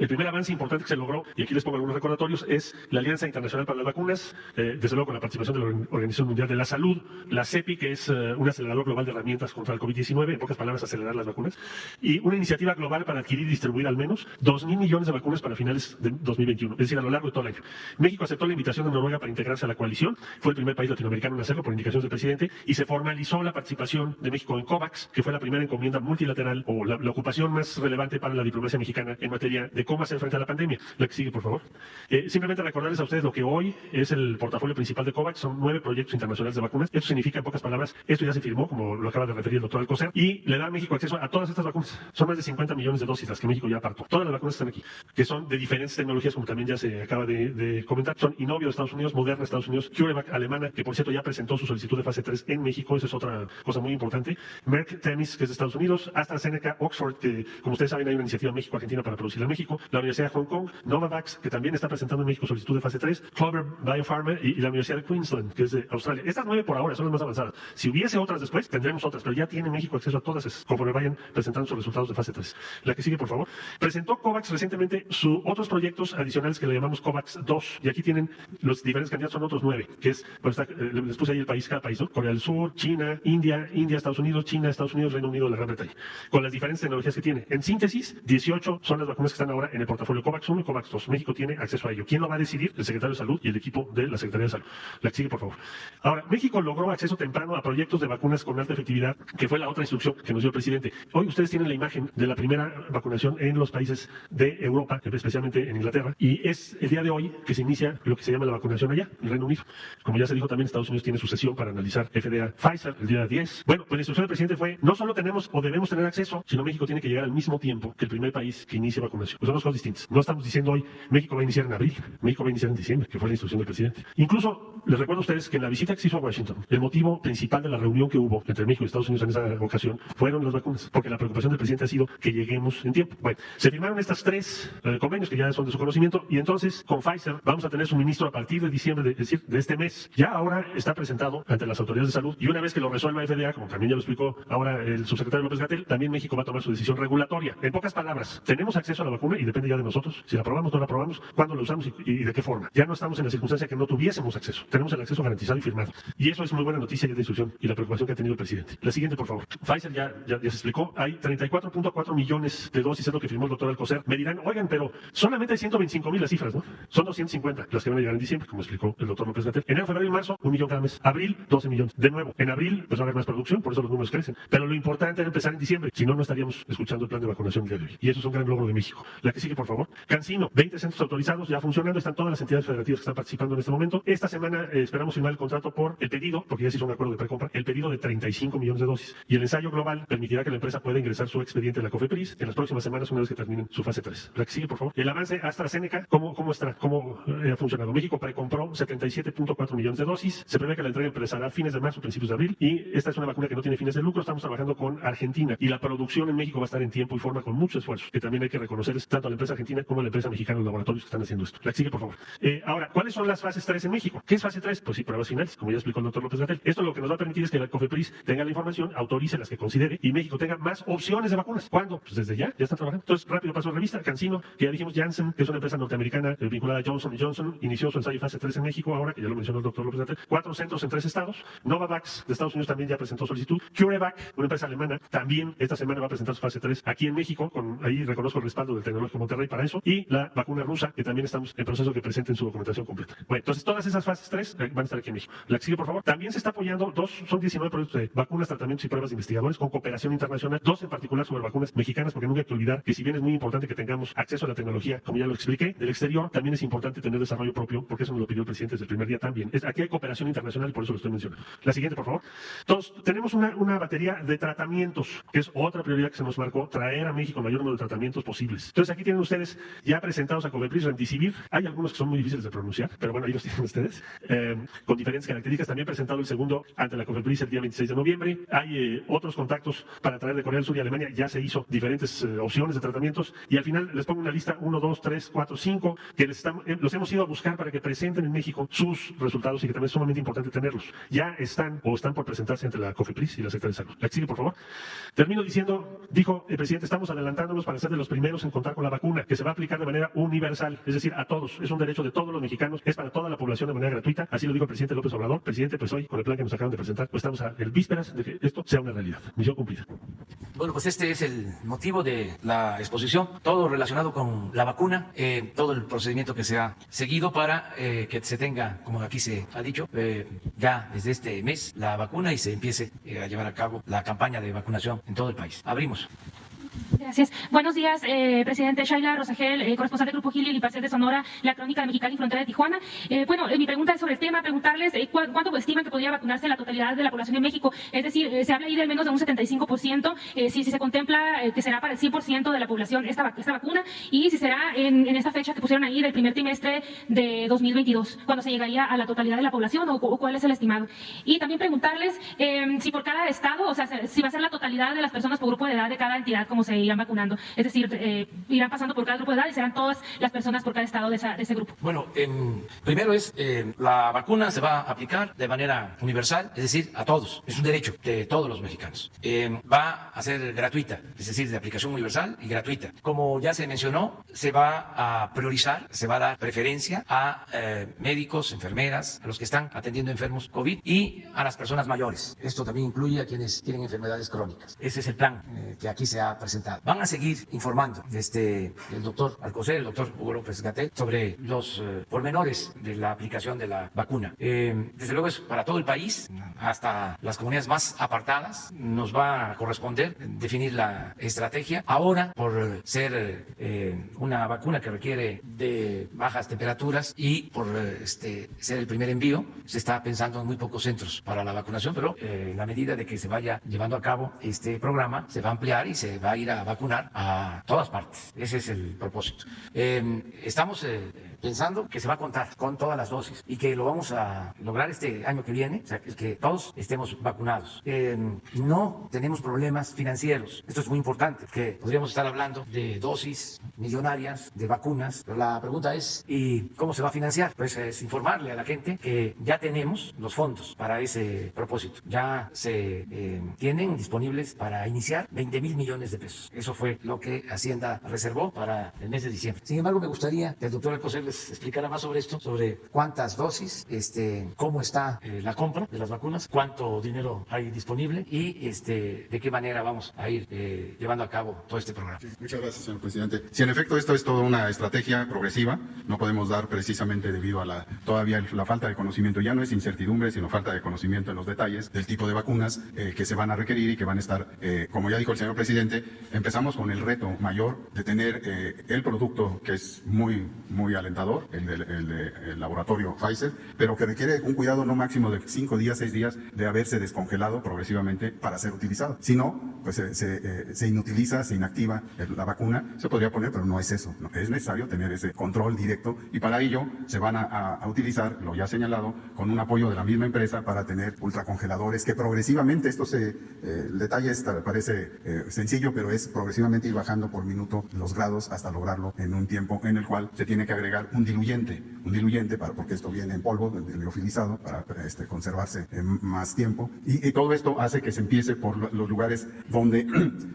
[SPEAKER 4] primer avance importante que se logró, y aquí les pongo algunos recordatorios, es la Alianza Internacional para las Vacunas, desde luego con la participación de la Organización Mundial de la Salud, la CEPI, que es un acelerador global de herramientas contra el COVID-19, en pocas palabras, acelerar las vacunas, y una iniciativa global para adquirir y distribuir al menos 2.000 millones de vacunas para finales de 2021, es decir, a lo largo de todo el año. México aceptó la invitación de Noruega para integrarse a la coalición, fue el primer país latinoamericano en hacerlo por indicaciones del presidente, y se formalizó la participación de México en COVAX, que fue la primera encomienda multilateral o la ocupación más relevante para la diplomacia mexicana en materia de cómo hacer frente a la pandemia. La que sigue, por favor. Simplemente recordarles a ustedes lo que hoy es el portafolio principal de COVAX, son 9 proyectos internacionales de vacunas. Esto significa, en pocas palabras, esto ya se firmó, como lo acaba de referir el doctor Alcocer, y le da a México acceso a todas estas vacunas. Son más de 50 millones de dosis las que México ya apartó. Todas las vacunas están aquí, que son de diferentes tecnologías, como también ya se acaba de comentar. Son Inovio de Estados Unidos, Moderna de Estados Unidos, CureVac alemana, que por cierto ya presentó su solicitud de fase 3 en México, eso es otra cosa muy importante. Merck Temis, que es de Estados Unidos, AstraZeneca, Oxford, que como ustedes saben hay una iniciativa en México-Argentina para producir en México, la Universidad de Hong Kong, Novavax, que también está presentando en México solicitud de fase 3, Clover Biopharma y la Universidad de Queensland, que es de Australia. Estas 9 por ahora son las más avanzadas. Si hubiese otras después, tendremos otras, pero ya tiene México acceso a todas esas, conforme vayan presentando sus resultados de fase 3. La que sigue, por favor. Presentó COVAX recientemente otros proyectos adicionales que le llamamos COVAX 2, y aquí tienen los diferentes candidatos, son otros 9, que es, pues les puse ahí el país, cada país, ¿no? Corea del Sur, China, India, Estados Unidos, China, Estados Unidos, Reino Unido, la Gran Bretaña, con las diferentes tecnologías que tiene. En síntesis, 18 son las vacunas que están ahora en el portafolio COVAX 1 y COVAX 2. México tiene acceso a ello. ¿Quién lo va a decidir? El secretario de Salud y el equipo de la Secretaría de Salud. La que sigue, por favor. Ahora, México logró acceso temprano a proyectos de vacunas con alta efectividad, que fue la otra instrucción que nos dio el presidente. Hoy ustedes tienen la imagen de la primera vacunación en los países de Europa, especialmente en Inglaterra, y es el día de hoy que se inicia lo que se llama la vacunación allá, en el Reino Unido. Como ya se dijo también, Estados Unidos tiene su sesión para analizar FDA Pfizer el día 10. Bueno, pues la instrucción del presidente fue, no solo tenemos o debemos tener acceso, sino México tiene que llegar al mismo tiempo que el primer país que inicie vacunación. Pues son dos cosas distintas. No estamos diciendo hoy, México va a iniciar en abril, México va a iniciar en diciembre, que fue la instrucción del presidente. Incluso, les recuerdo a ustedes que en la visita que se hizo a Washington, el motivo principal de la reunión que hubo entre México y Estados Unidos en esa ocasión fueron las vacunas, porque la preocupación del presidente ha sido que lleguemos en tiempo. Bueno, se firmaron estas 3 convenios que ya son de su conocimiento, y entonces con Pfizer vamos a tener suministro a partir de diciembre, es decir, de este mes. Ya ahora está presentado ante las autoridades de salud, y una vez que lo resuelva FDA, como también ya lo explicó ahora el subsecretario López-Gatell, también México va a tomar su decisión regulatoria. En pocas palabras, tenemos acceso a la vacuna y depende ya de nosotros si la aprobamos, no la aprobamos, cuándo la usamos y de qué forma. Ya no estamos en la circunstancia que no tuviésemos acceso. Tenemos el acceso garantizado y firmado. Y eso es muy buena noticia ya de instrucción y la preocupación que ha tenido el presidente. La siguiente, por favor. Pfizer ya se explicó. Hay 34.4 millones de dosis, es lo que firmó el doctor Alcocer. Me dirán, oigan, pero solamente hay 125,000 las cifras, ¿no? Son 250 las que van a llegar en diciembre, como explicó el doctor López-Gatell. Enero, febrero y marzo, 1 millón cada mes. Abril, 12 millones. De nuevo, en abril, pues va a haber más producción, por eso los números crecen. Pero lo importante era empezar en diciembre, si no, no estaríamos escuchando el plan de vacunación el día de hoy. Y eso es un gran logro de México. La que sigue, por favor. CanSino, 20 centros autorizados ya funcionando, están todas las entidades federativas que están participando en este momento. Esta semana esperamos firmar el contrato por el pedido, porque ya se hizo un acuerdo de precompra, el pedido de 35 millones de dosis. Y el ensayo global permitirá que la empresa pueda ingresar su expediente en la COFEPRIS en las próximas semanas, una vez que terminen su fase 3. La que sigue, por favor. El avance AstraZeneca, ¿cómo está? ¿Cómo ha funcionado? México precompró 77.4 millones de dosis. Se prevé que la entrega empezará a fines de marzo, principios de abril. Y esta es una vacuna que no tiene fines de lucro. Estamos trabajando con Argentina. Y la producción en México va a estar en tiempo y forma con mucho esfuerzo, que también hay que reconocer tanto a la empresa argentina como a la empresa mexicana, los laboratorios que están haciendo esto. La que sigue, por favor. Ahora, ¿cuáles son las fases 3 en México? ¿Qué es fase 3? Pues sí, pruebas finales, como ya explicó el doctor López-Gatell. Esto lo que nos va a permitir es que la COFEPRIS tenga la información, autorice las que considere y México tenga más opciones de vacunas. ¿Cuándo? Pues desde ya están trabajando. Entonces, rápido paso a revista. CanSino, que ya dijimos, Janssen, que es una empresa norteamericana vinculada a Johnson & Johnson, inició su ensayo fase 3 en México, ahora que ya lo mencionó el doctor López-Gatell. 4 centros en 3 estados. Novavax de Estados Unidos también ya presentó solicitud. CureVac, una empresa alemana, también esta semana va a presentar su fase 3 aquí en México, ahí reconozco el respaldo del Tecnológico Monterrey para eso, y la vacuna rusa, que también estamos en proceso de que presenten su documentación completa. Bueno, entonces todas esas fases 3 van a estar aquí en México. La que sigue, por favor. También se está apoyando, son 19 proyectos de vacunas, tratamientos y pruebas de investigadores con cooperación internacional, 2 en particular sobre vacunas mexicanas, porque nunca hay que olvidar que si bien es muy importante que tengamos acceso a la tecnología, como ya lo expliqué, del exterior, también es importante tener desarrollo propio, porque eso nos lo pidió el presidente desde el primer día también. Aquí hay cooperación internacional y por eso lo estoy mencionando. La siguiente, por favor. Entonces, tenemos una batería de tratamientos, que es otra prioridad que se nos marcó, traer a México el mayor número de tratamientos posibles. Entonces, aquí tienen ustedes ya presentados a COFEPRIS, Remdesivir. Hay algunos que son muy difíciles de pronunciar, pero bueno, ahí los tienen ustedes, con diferentes características. También presentado el segundo ante la COFEPRIS el día 26 de noviembre. Hay otros contactos para traer de Corea del Sur y Alemania. Ya se hizo diferentes opciones de tratamientos. Y al final les pongo una lista 1, 2, 3, 4, 5, que los hemos ido a buscar para que presenten en México sus resultados y que también es sumamente importante tenerlos. Ya están o están por presentarse entre la COFEPRIS y la Secretaría de Salud. La que sigue, por favor. Termino diciendo, dijo el presidente, estamos adelantándonos para ser de los primeros en contar con la vacuna, que se va a aplicar de manera universal, es decir, a todos. Es un derecho de todos los mexicanos, es para toda la población de manera gratuita. Así lo dijo el presidente López Obrador. Presidente, pues hoy, con el plan que nos acaban de presentar, pues estamos a vísperas de que esto sea una realidad. Misión cumplida.
[SPEAKER 1] Bueno, pues este es el motivo de la exposición, todo relacionado con la vacuna, todo el procedimiento que se ha seguido para que se tenga, como aquí se ha dicho, ya desde este mes la vacuna y se empiece a llevar a cabo la campaña de vacunación en todo el país. Abrimos.
[SPEAKER 5] Gracias. Buenos días, presidente. Shaila Rosagel, corresponsal del Grupo Gili y Pastel de Sonora, La Crónica de Mexicali y Frontera de Tijuana. Mi pregunta es sobre el tema, preguntarles cuánto estiman que podría vacunarse la totalidad de la población de México. Es decir, se habla ahí de menos de un 75%, si se contempla que será para el 100% de la población esta vacuna, y si será en esta fecha que pusieron ahí del primer trimestre de 2022, cuando se llegaría a la totalidad de la población, o cuál es el estimado. Y también preguntarles si por cada estado, o sea, si va a ser la totalidad de las personas por grupo de edad de cada entidad, como se irán vacunando. Es decir, irán pasando por cada grupo de edad y serán todas las personas por cada estado de ese grupo.
[SPEAKER 1] Bueno, primero la vacuna se va a aplicar de manera universal, es decir, a todos. Es un derecho de todos los mexicanos. Va a ser gratuita, es decir, de aplicación universal y gratuita. Como ya se mencionó, se va a priorizar, se va a dar preferencia a médicos, enfermeras, a los que están atendiendo enfermos COVID y a las personas mayores. Esto también incluye a quienes tienen enfermedades crónicas. Ese es el plan que aquí se ha presentado. Van a seguir informando el doctor Alcocer, el doctor Hugo López-Gatell, sobre los pormenores de la aplicación de la vacuna. Desde luego es para todo el país, hasta las comunidades más apartadas. Nos va a corresponder definir la estrategia. Ahora, por ser una vacuna que requiere de bajas temperaturas y por ser el primer envío, se está pensando en muy pocos centros para la vacunación, pero en la medida de que se vaya llevando a cabo este programa, se va a ampliar y se va a ir a vacunar a todas partes. Ese es el propósito. Estamos pensando que se va a contar con todas las dosis y que lo vamos a lograr este año que viene, o sea, que todos estemos vacunados. No tenemos problemas financieros. Esto es muy importante, que podríamos estar hablando de dosis millonarias de vacunas, pero la pregunta es, ¿y cómo se va a financiar? Pues es informarle a la gente que ya tenemos los fondos para ese propósito. Ya se tienen disponibles para iniciar 20,000 millones de pesos. Eso fue lo que Hacienda reservó para el mes de diciembre. Sin embargo, me gustaría que el doctor Alcocer les explicara más sobre esto, sobre cuántas dosis, cómo está la compra de las vacunas, cuánto dinero hay disponible y de qué manera vamos a ir llevando a cabo todo este programa.
[SPEAKER 2] Sí, muchas gracias, señor presidente. Si en efecto esto es toda una estrategia progresiva, no podemos dar precisamente debido a todavía la falta de conocimiento. Ya no es incertidumbre, sino falta de conocimiento en los detalles del tipo de vacunas que se van a requerir y que van a estar, como ya dijo el señor presidente, empezamos con el reto mayor de tener el producto que es muy, muy alentador, el laboratorio Pfizer, pero que requiere un cuidado no máximo de 5 días, 6 días de haberse descongelado progresivamente para ser utilizado. Si no, pues se inutiliza, se inactiva la vacuna. Se podría poner, pero no es eso. No, es necesario tener ese control directo y para ello se van a utilizar, lo ya señalado, con un apoyo de la misma empresa para tener ultracongeladores que progresivamente, el detalle parece sencillo, pero es progresivamente ir bajando por minuto los grados hasta lograrlo en un tiempo en el cual se tiene que agregar un diluyente porque esto viene en polvo, liofilizado, para conservarse más tiempo. Y todo esto hace que se empiece por los lugares donde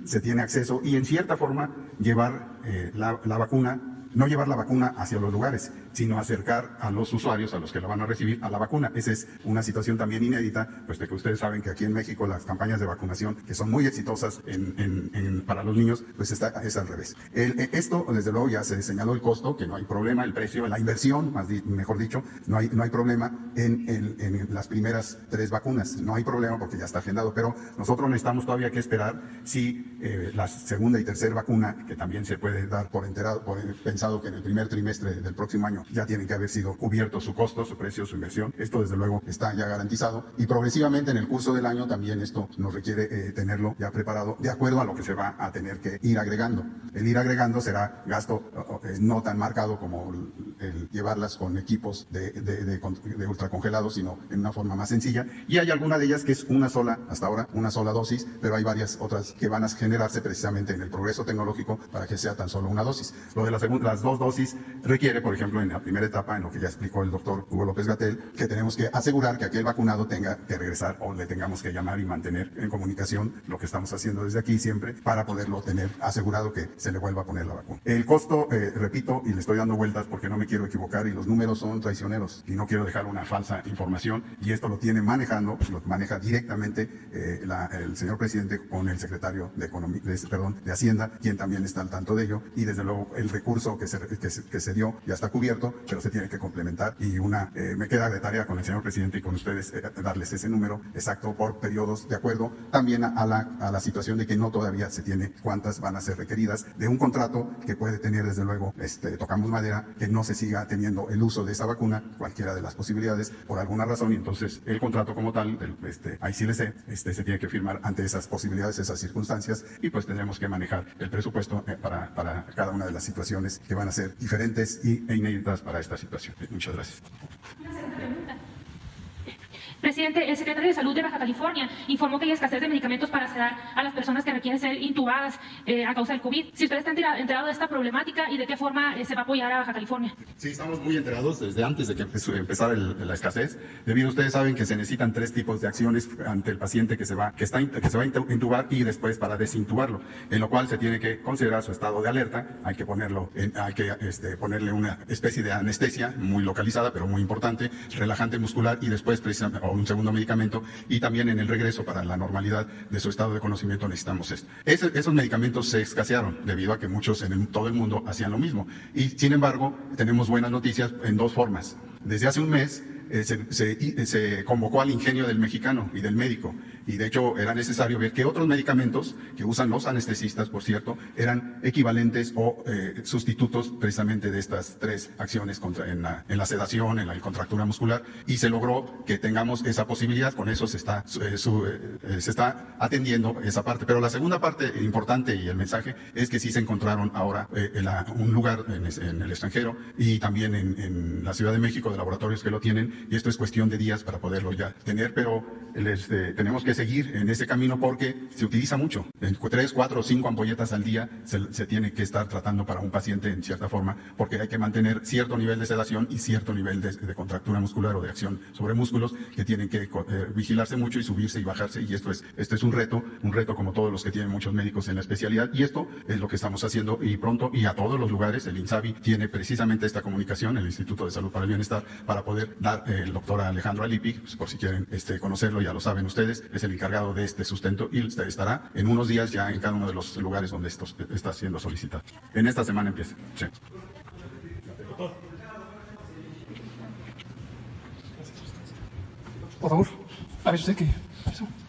[SPEAKER 2] se tiene acceso y en cierta forma llevar la vacuna no llevar la vacuna hacia los lugares, sino acercar a los usuarios, a los que la van a recibir, a la vacuna. Esa es una situación también inédita, pues de que ustedes saben que aquí en México las campañas de vacunación, que son muy exitosas para los niños, pues es al revés. Esto, desde luego, ya se señaló el costo, que no hay problema, el precio, la inversión, mejor dicho, no hay problema en las primeras 3 vacunas, no hay problema porque ya está agendado, pero nosotros necesitamos todavía que esperar si la segunda y tercera vacuna, que también se puede dar por pensado que en el primer trimestre del próximo año ya tienen que haber sido cubiertos su costo, su precio, su inversión. Esto desde luego está ya garantizado y progresivamente en el curso del año también esto nos requiere tenerlo ya preparado de acuerdo a lo que se va a tener que ir agregando. El ir agregando será gasto no tan marcado como el llevarlas con equipos de ultracongelados, sino en una forma más sencilla. Y hay alguna de ellas que es hasta ahora una sola dosis, pero hay varias otras que van a generarse precisamente en el progreso tecnológico para que sea tan solo una dosis. Lo de las 2 dosis requiere, por ejemplo, en la primera etapa, en lo que ya explicó el doctor Hugo López-Gatell, que tenemos que asegurar que aquel vacunado tenga que regresar o le tengamos que llamar y mantener en comunicación, lo que estamos haciendo desde aquí siempre, para poderlo tener asegurado que se le vuelva a poner la vacuna. El costo, repito, y le estoy dando vueltas porque no me quiero equivocar y los números son traicioneros y no quiero dejar una falsa información, y esto lo maneja directamente el señor presidente con el secretario de Hacienda, quien también está al tanto de ello, y desde luego el recurso que se dio ya está cubierto, pero se tiene que complementar, y me queda de tarea con el señor presidente y con ustedes darles ese número exacto por periodos, de acuerdo también a la situación de que no todavía se tiene cuántas van a ser requeridas de un contrato que puede tener, desde luego, tocamos madera, que no se siga teniendo el uso de esa vacuna, cualquiera de las posibilidades, por alguna razón, y entonces el contrato como tal, ahí sí le sé, se tiene que firmar ante esas posibilidades, esas circunstancias, y pues tendremos que manejar el presupuesto para cada una de las situaciones que van a ser diferentes e inéditas para esta situación. Muchas gracias.
[SPEAKER 5] Una segunda pregunta. Presidente, el secretario de Salud de Baja California informó que hay escasez de medicamentos para sedar a las personas que requieren ser intubadas a causa del COVID. Si usted está enterado de esta problemática y de qué forma se va a apoyar a Baja California.
[SPEAKER 2] Sí, estamos muy enterados desde antes de que empezara la escasez. Debido, ustedes saben que se necesitan 3 tipos de acciones ante el paciente que se va a intubar y después para desintubarlo, en lo cual se tiene que considerar su estado de alerta. Hay que ponerle una especie de anestesia muy localizada, pero muy importante, relajante muscular, y después precisamente un segundo medicamento, y también en el regreso para la normalidad de su estado de conocimiento necesitamos esto. Esos medicamentos se escasearon debido a que muchos en todo el mundo hacían lo mismo, y sin embargo tenemos buenas noticias en 2 formas. Desde hace un mes se convocó al ingenio del mexicano y del médico, y de hecho era necesario ver que otros medicamentos que usan los anestesistas, por cierto, eran equivalentes o sustitutos precisamente de estas 3 acciones en la sedación, en la contractura muscular, y se logró que tengamos esa posibilidad. Con eso se está atendiendo esa parte. Pero la segunda parte importante y el mensaje es que sí se encontraron ahora un lugar en el extranjero y también en la Ciudad de México de laboratorios que lo tienen, y esto es cuestión de días para poderlo ya tener, pero tenemos que seguir en ese camino porque se utiliza mucho. En 3, 4 o 5 ampolletas al día se tiene que estar tratando para un paciente en cierta forma, porque hay que mantener cierto nivel de sedación y cierto nivel de contractura muscular o de acción sobre músculos que tienen que vigilarse mucho y subirse y bajarse, y esto es un reto como todos los que tienen muchos médicos en la especialidad, y esto es lo que estamos haciendo, y pronto, y a todos los lugares, el INSABI tiene precisamente esta comunicación, el Instituto de Salud para el Bienestar, para poder dar el doctor Alejandro Alipi, pues, por si quieren conocerlo, ya lo saben ustedes, es el encargado de este sustento y estará en unos días ya en cada uno de los lugares donde esto está siendo solicitado. En esta semana empieza. Sí.
[SPEAKER 3] Por favor, a ver usted qué.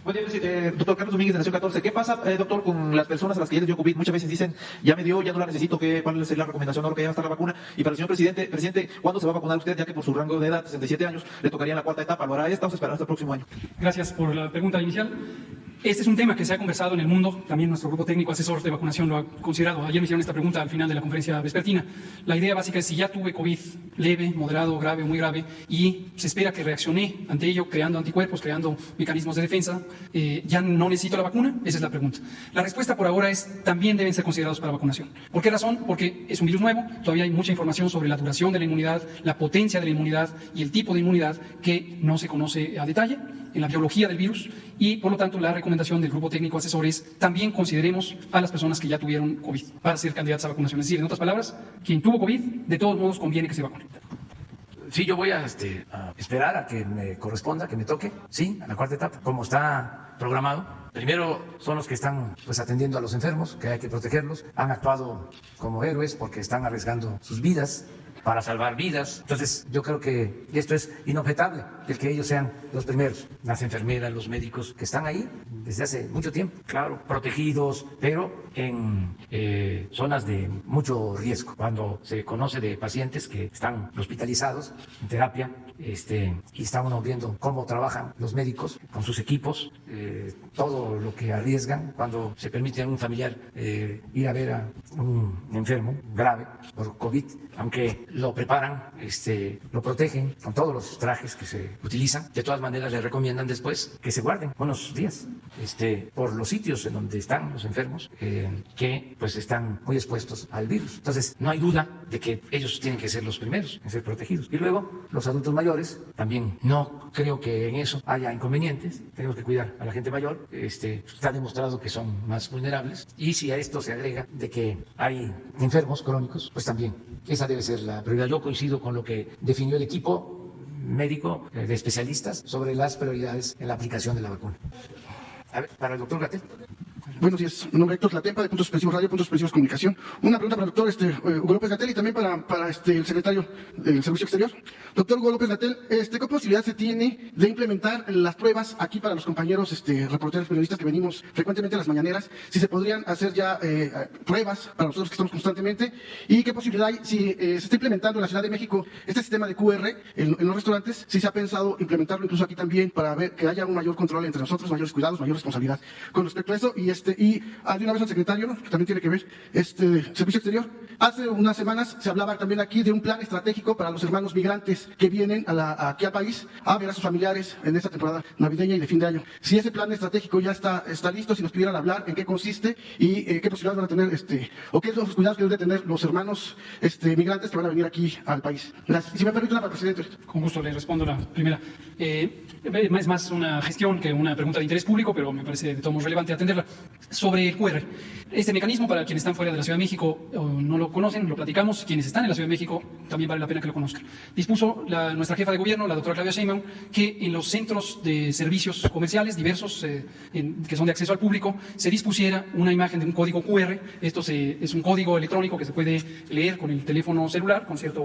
[SPEAKER 6] Buen día, doctor Carlos Domínguez de Nación 14. ¿Qué pasa, doctor, con las personas a las que ya les dio COVID? Muchas veces dicen, ya me dio, ya no la necesito. ¿Cuál es la recomendación ahora que ya va a estar la vacuna? Y para el señor presidente, ¿cuándo se va a vacunar usted? Ya que por su rango de edad, 67 años, le tocaría en la 4ª etapa. ¿Lo hará esta o se esperará hasta el próximo año?
[SPEAKER 3] Gracias por la pregunta inicial. Este es un tema que se ha conversado en el mundo, también nuestro grupo técnico asesor de vacunación lo ha considerado. Ayer me hicieron esta pregunta al final de la conferencia vespertina. La idea básica es si ya tuve COVID leve, moderado, grave o muy grave y se espera que reaccioné ante ello creando anticuerpos, creando mecanismos de defensa, ¿ya no necesito la vacuna? Esa es la pregunta. La respuesta por ahora es también deben ser considerados para vacunación. ¿Por qué razón? Porque es un virus nuevo, todavía hay mucha información sobre la duración de la inmunidad, la potencia de la inmunidad y el tipo de inmunidad que no se conoce a detalle. en la biología del virus y, por lo tanto, la recomendación del grupo técnico asesor es también consideremos a las personas que ya tuvieron COVID para ser candidatas a vacunación. Es decir, en otras palabras, quien tuvo COVID, de todos modos conviene que se vacune.
[SPEAKER 1] Sí, yo voy a esperar a que me corresponda, que me toque, sí, a la cuarta etapa, como está programado. Primero son los que están pues atendiendo a los enfermos, que hay que protegerlos. Han actuado como héroes porque están arriesgando sus vidas para salvar vidas. Entonces yo creo que esto es inobjetable, el que ellos sean los primeros. Las enfermeras, los médicos que están ahí desde hace mucho tiempo, claro, protegidos, pero en zonas de mucho riesgo. Cuando se conoce de pacientes que están hospitalizados en terapia, y estamos viendo cómo trabajan los médicos con sus equipos, todo lo que arriesgan cuando se permite a un familiar ir a ver a un enfermo grave por COVID, aunque lo preparan, lo protegen con todos los trajes que se utilizan. De todas maneras, le recomiendan después que se guarden unos días por los sitios en donde están los enfermos, que pues están muy expuestos al virus. Entonces, no hay duda de que ellos tienen que ser los primeros en ser protegidos. Y luego, los adultos mayores, también no creo que en eso haya inconvenientes. Tenemos que cuidar a la gente mayor. Está demostrado que son más vulnerables. Y si a esto se agrega de que hay enfermos crónicos, pues también esa debe ser la prioridad. Yo coincido con lo que definió el equipo médico de especialistas sobre las prioridades en la aplicación de la vacuna. A ver, para el doctor Gatell.
[SPEAKER 7] Buenos días, mi nombre es Héctor Latempa, de Puntos Suspensivos Radio, Puntos Suspensivos Comunicación. Una pregunta para el doctor Hugo López Gatell y también para el secretario del Servicio Exterior. Doctor Hugo López Gatell, ¿qué posibilidad se tiene de implementar las pruebas aquí para los compañeros reporteros periodistas que venimos frecuentemente a las mañaneras? Si se podrían hacer ya pruebas para nosotros que estamos constantemente, y qué posibilidad hay si se está implementando en la Ciudad de México este sistema de QR en los restaurantes, si se ha pensado implementarlo incluso aquí también para ver que haya un mayor control entre nosotros, mayores cuidados, mayor responsabilidad con respecto a eso. Y de una vez al secretario, ¿no?, que también tiene que ver Servicio Exterior. Hace unas semanas se hablaba también aquí de un plan estratégico para los hermanos migrantes que vienen aquí al país a ver a sus familiares en esta temporada navideña y de fin de año. Si ese plan estratégico ya está listo, si nos pudieran hablar en qué consiste y qué posibilidades van a tener, o qué son los cuidados que deben de tener los hermanos migrantes que van a venir aquí al país. Gracias. Si me permite, para el presidente.
[SPEAKER 3] Con gusto le respondo la primera. Es más una gestión que una pregunta de interés público, pero me parece de todos modos relevante atenderla. Sobre el QR. Este mecanismo, para quienes están fuera de la Ciudad de México o no lo conocen, lo platicamos. Quienes están en la Ciudad de México también vale la pena que lo conozcan. Dispuso nuestra jefa de gobierno, la doctora Claudia Sheinbaum, que en los centros de servicios comerciales diversos que son de acceso al público se dispusiera una imagen de un código QR. Esto es un código electrónico que se puede leer con el teléfono celular, con cierta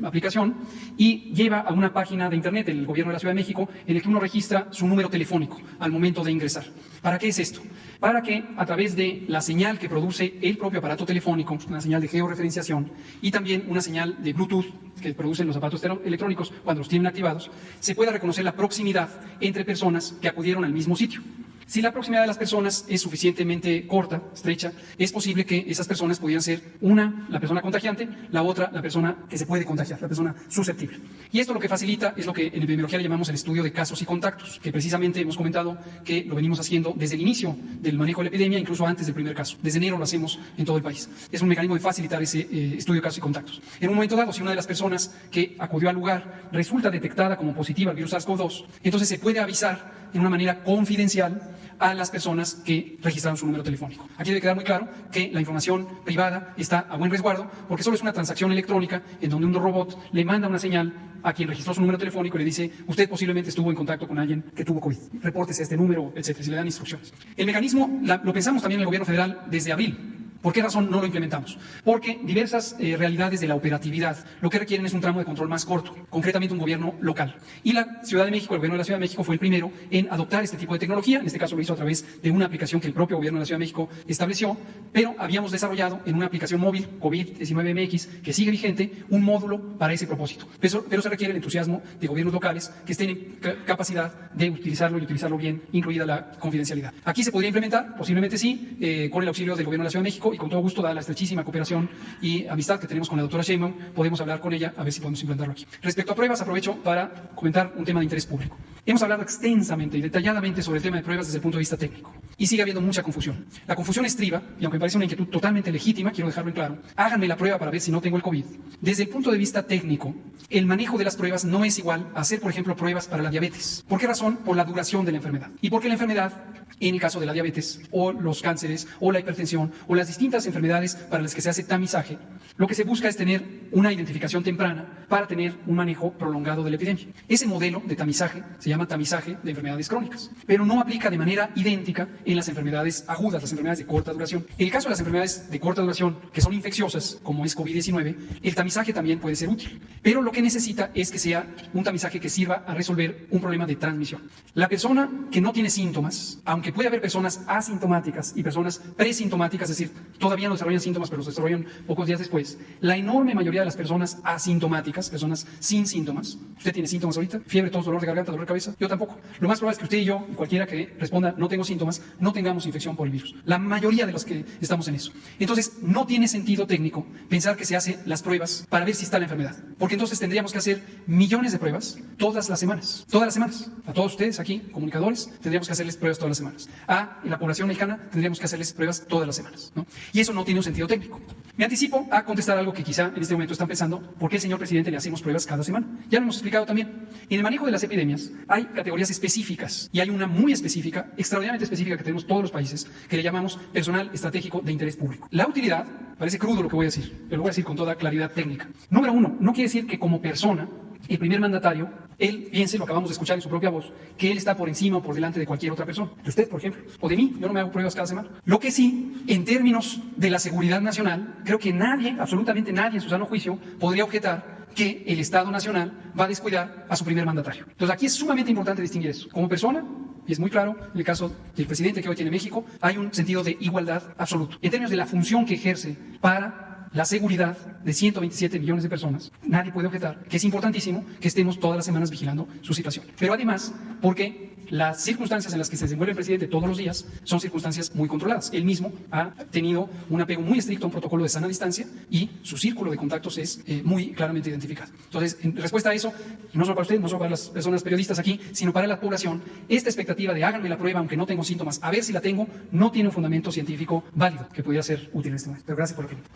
[SPEAKER 3] aplicación, y lleva a una página de internet del gobierno de la Ciudad de México en el que uno registra su número telefónico al momento de ingresar. ¿Para qué es esto? Para que a través de la señal que produce el propio aparato telefónico, una señal de georreferenciación y también una señal de Bluetooth que producen los aparatos electrónicos cuando los tienen activados, se pueda reconocer la proximidad entre personas que acudieron al mismo sitio. Si la proximidad de las personas es suficientemente corta, estrecha, es posible que esas personas pudieran ser una, la persona contagiante, la otra, la persona que se puede contagiar, la persona susceptible. Y esto lo que facilita es lo que en epidemiología le llamamos el estudio de casos y contactos, que precisamente hemos comentado que lo venimos haciendo desde el inicio del manejo de la epidemia, incluso antes del primer caso. Desde enero lo hacemos en todo el país. Es un mecanismo de facilitar ese estudio de casos y contactos. En un momento dado, si una de las personas que acudió al lugar resulta detectada como positiva al virus SARS-CoV-2, entonces se puede avisar de una manera confidencial a las personas que registraron su número telefónico. Aquí debe quedar muy claro que la información privada está a buen resguardo porque solo es una transacción electrónica en donde un robot le manda una señal a quien registró su número telefónico y le dice: usted posiblemente estuvo en contacto con alguien que tuvo COVID, repórtese a este número, etcétera, si le dan instrucciones. El mecanismo lo pensamos también en el gobierno federal desde abril. ¿Por qué razón no lo implementamos? Porque diversas realidades de la operatividad lo que requieren es un tramo de control más corto, concretamente un gobierno local. Y la Ciudad de México, el gobierno de la Ciudad de México fue el primero en adoptar este tipo de tecnología. En este caso lo hizo a través de una aplicación que el propio gobierno de la Ciudad de México estableció, pero habíamos desarrollado en una aplicación móvil, COVID-19 MX, que sigue vigente, un módulo para ese propósito. Pero se requiere el entusiasmo de gobiernos locales que estén en capacidad de utilizarlo y utilizarlo bien, incluida la confidencialidad. Aquí se podría implementar, posiblemente sí, con el auxilio del gobierno de la Ciudad de México, y con todo gusto, dada la estrechísima cooperación y amistad que tenemos con la doctora Sheinbaum, podemos hablar con ella a ver si podemos implementarlo aquí. Respecto a pruebas, aprovecho para comentar un tema de interés público. Hemos hablado extensamente y detalladamente sobre el tema de pruebas desde el punto de vista técnico. y sigue habiendo mucha confusión. La confusión estriba, y aunque me parece una inquietud totalmente legítima, quiero dejarlo en claro, háganme la prueba para ver si no tengo el COVID. Desde el punto de vista técnico, el manejo de las pruebas no es igual a hacer, por ejemplo, pruebas para la diabetes. ¿Por qué razón? Por la duración de la enfermedad. Y porque la enfermedad, en el caso de la diabetes, o los cánceres, o la hipertensión, o las distintas enfermedades para las que se hace tamizaje, lo que se busca es tener una identificación temprana para tener un manejo prolongado de la epidemia. Ese modelo de tamizaje se llama tamizaje de enfermedades crónicas, pero no aplica de manera idéntica en las enfermedades agudas, las enfermedades de corta duración. En el caso de las enfermedades de corta duración, que son infecciosas, como es COVID-19, el tamizaje también puede ser útil, pero lo que necesita es que sea un tamizaje que sirva a resolver un problema de transmisión. La persona que no tiene síntomas, aunque puede haber personas asintomáticas y personas presintomáticas, es decir, todavía no desarrollan síntomas, pero los desarrollan pocos días después, la enorme mayoría de las personas asintomáticas, personas sin síntomas, ¿usted tiene síntomas ahorita? Fiebre, tos, dolor de garganta, dolor de cabeza. Yo tampoco. Lo más probable es que usted y yo, y cualquiera que responda no tengo síntomas, no tengamos infección por el virus. La mayoría de los que estamos en eso. Entonces, no tiene sentido técnico pensar que se hacen las pruebas para ver si está la enfermedad. Porque entonces tendríamos que hacer millones de pruebas todas las semanas. Todas las semanas. A todos ustedes aquí, comunicadores, tendríamos que hacerles pruebas todas las semanas. A la población mexicana tendríamos que hacerles pruebas todas las semanas, ¿no? Y eso no tiene un sentido técnico. Me anticipo a contestar algo que quizá en este momento están pensando, ¿por qué, señor presidente, le hacemos pruebas cada semana? Ya lo hemos explicado también. En el manejo de las epidemias hay categorías específicas y hay una muy específica, extraordinariamente específica que tenemos todos los países, que le llamamos personal estratégico de interés público. La utilidad, parece crudo lo que voy a decir, pero lo voy a decir con toda claridad técnica. Número uno, no quiere decir que como persona, el primer mandatario, él piense, lo acabamos de escuchar en su propia voz, que él está por encima o por delante de cualquier otra persona. De usted, por ejemplo, o de mí. Yo no me hago pruebas cada semana. Lo que sí, en términos de la seguridad nacional, creo que nadie, absolutamente nadie en su sano juicio, podría objetar que el Estado Nacional va a descuidar a su primer mandatario. Entonces aquí es sumamente importante distinguir eso. Como persona, y es muy claro, en el caso del presidente que hoy tiene México, hay un sentido de igualdad absoluto. En términos de la función que ejerce para la seguridad de 127 millones de personas, nadie puede objetar que es importantísimo que estemos todas las semanas vigilando su situación. Pero además, porque las circunstancias en las que se desenvuelve el presidente todos los días son circunstancias muy controladas. Él mismo ha tenido un apego muy estricto a un protocolo de sana distancia y su círculo de contactos es muy claramente identificado. Entonces, en respuesta a eso, no solo para usted, no solo para las personas periodistas aquí, sino para la población, esta expectativa de háganme la prueba aunque no tengo síntomas, a ver si la tengo, no tiene un fundamento científico válido que pudiera ser útil en este momento. Pero gracias por la opinión.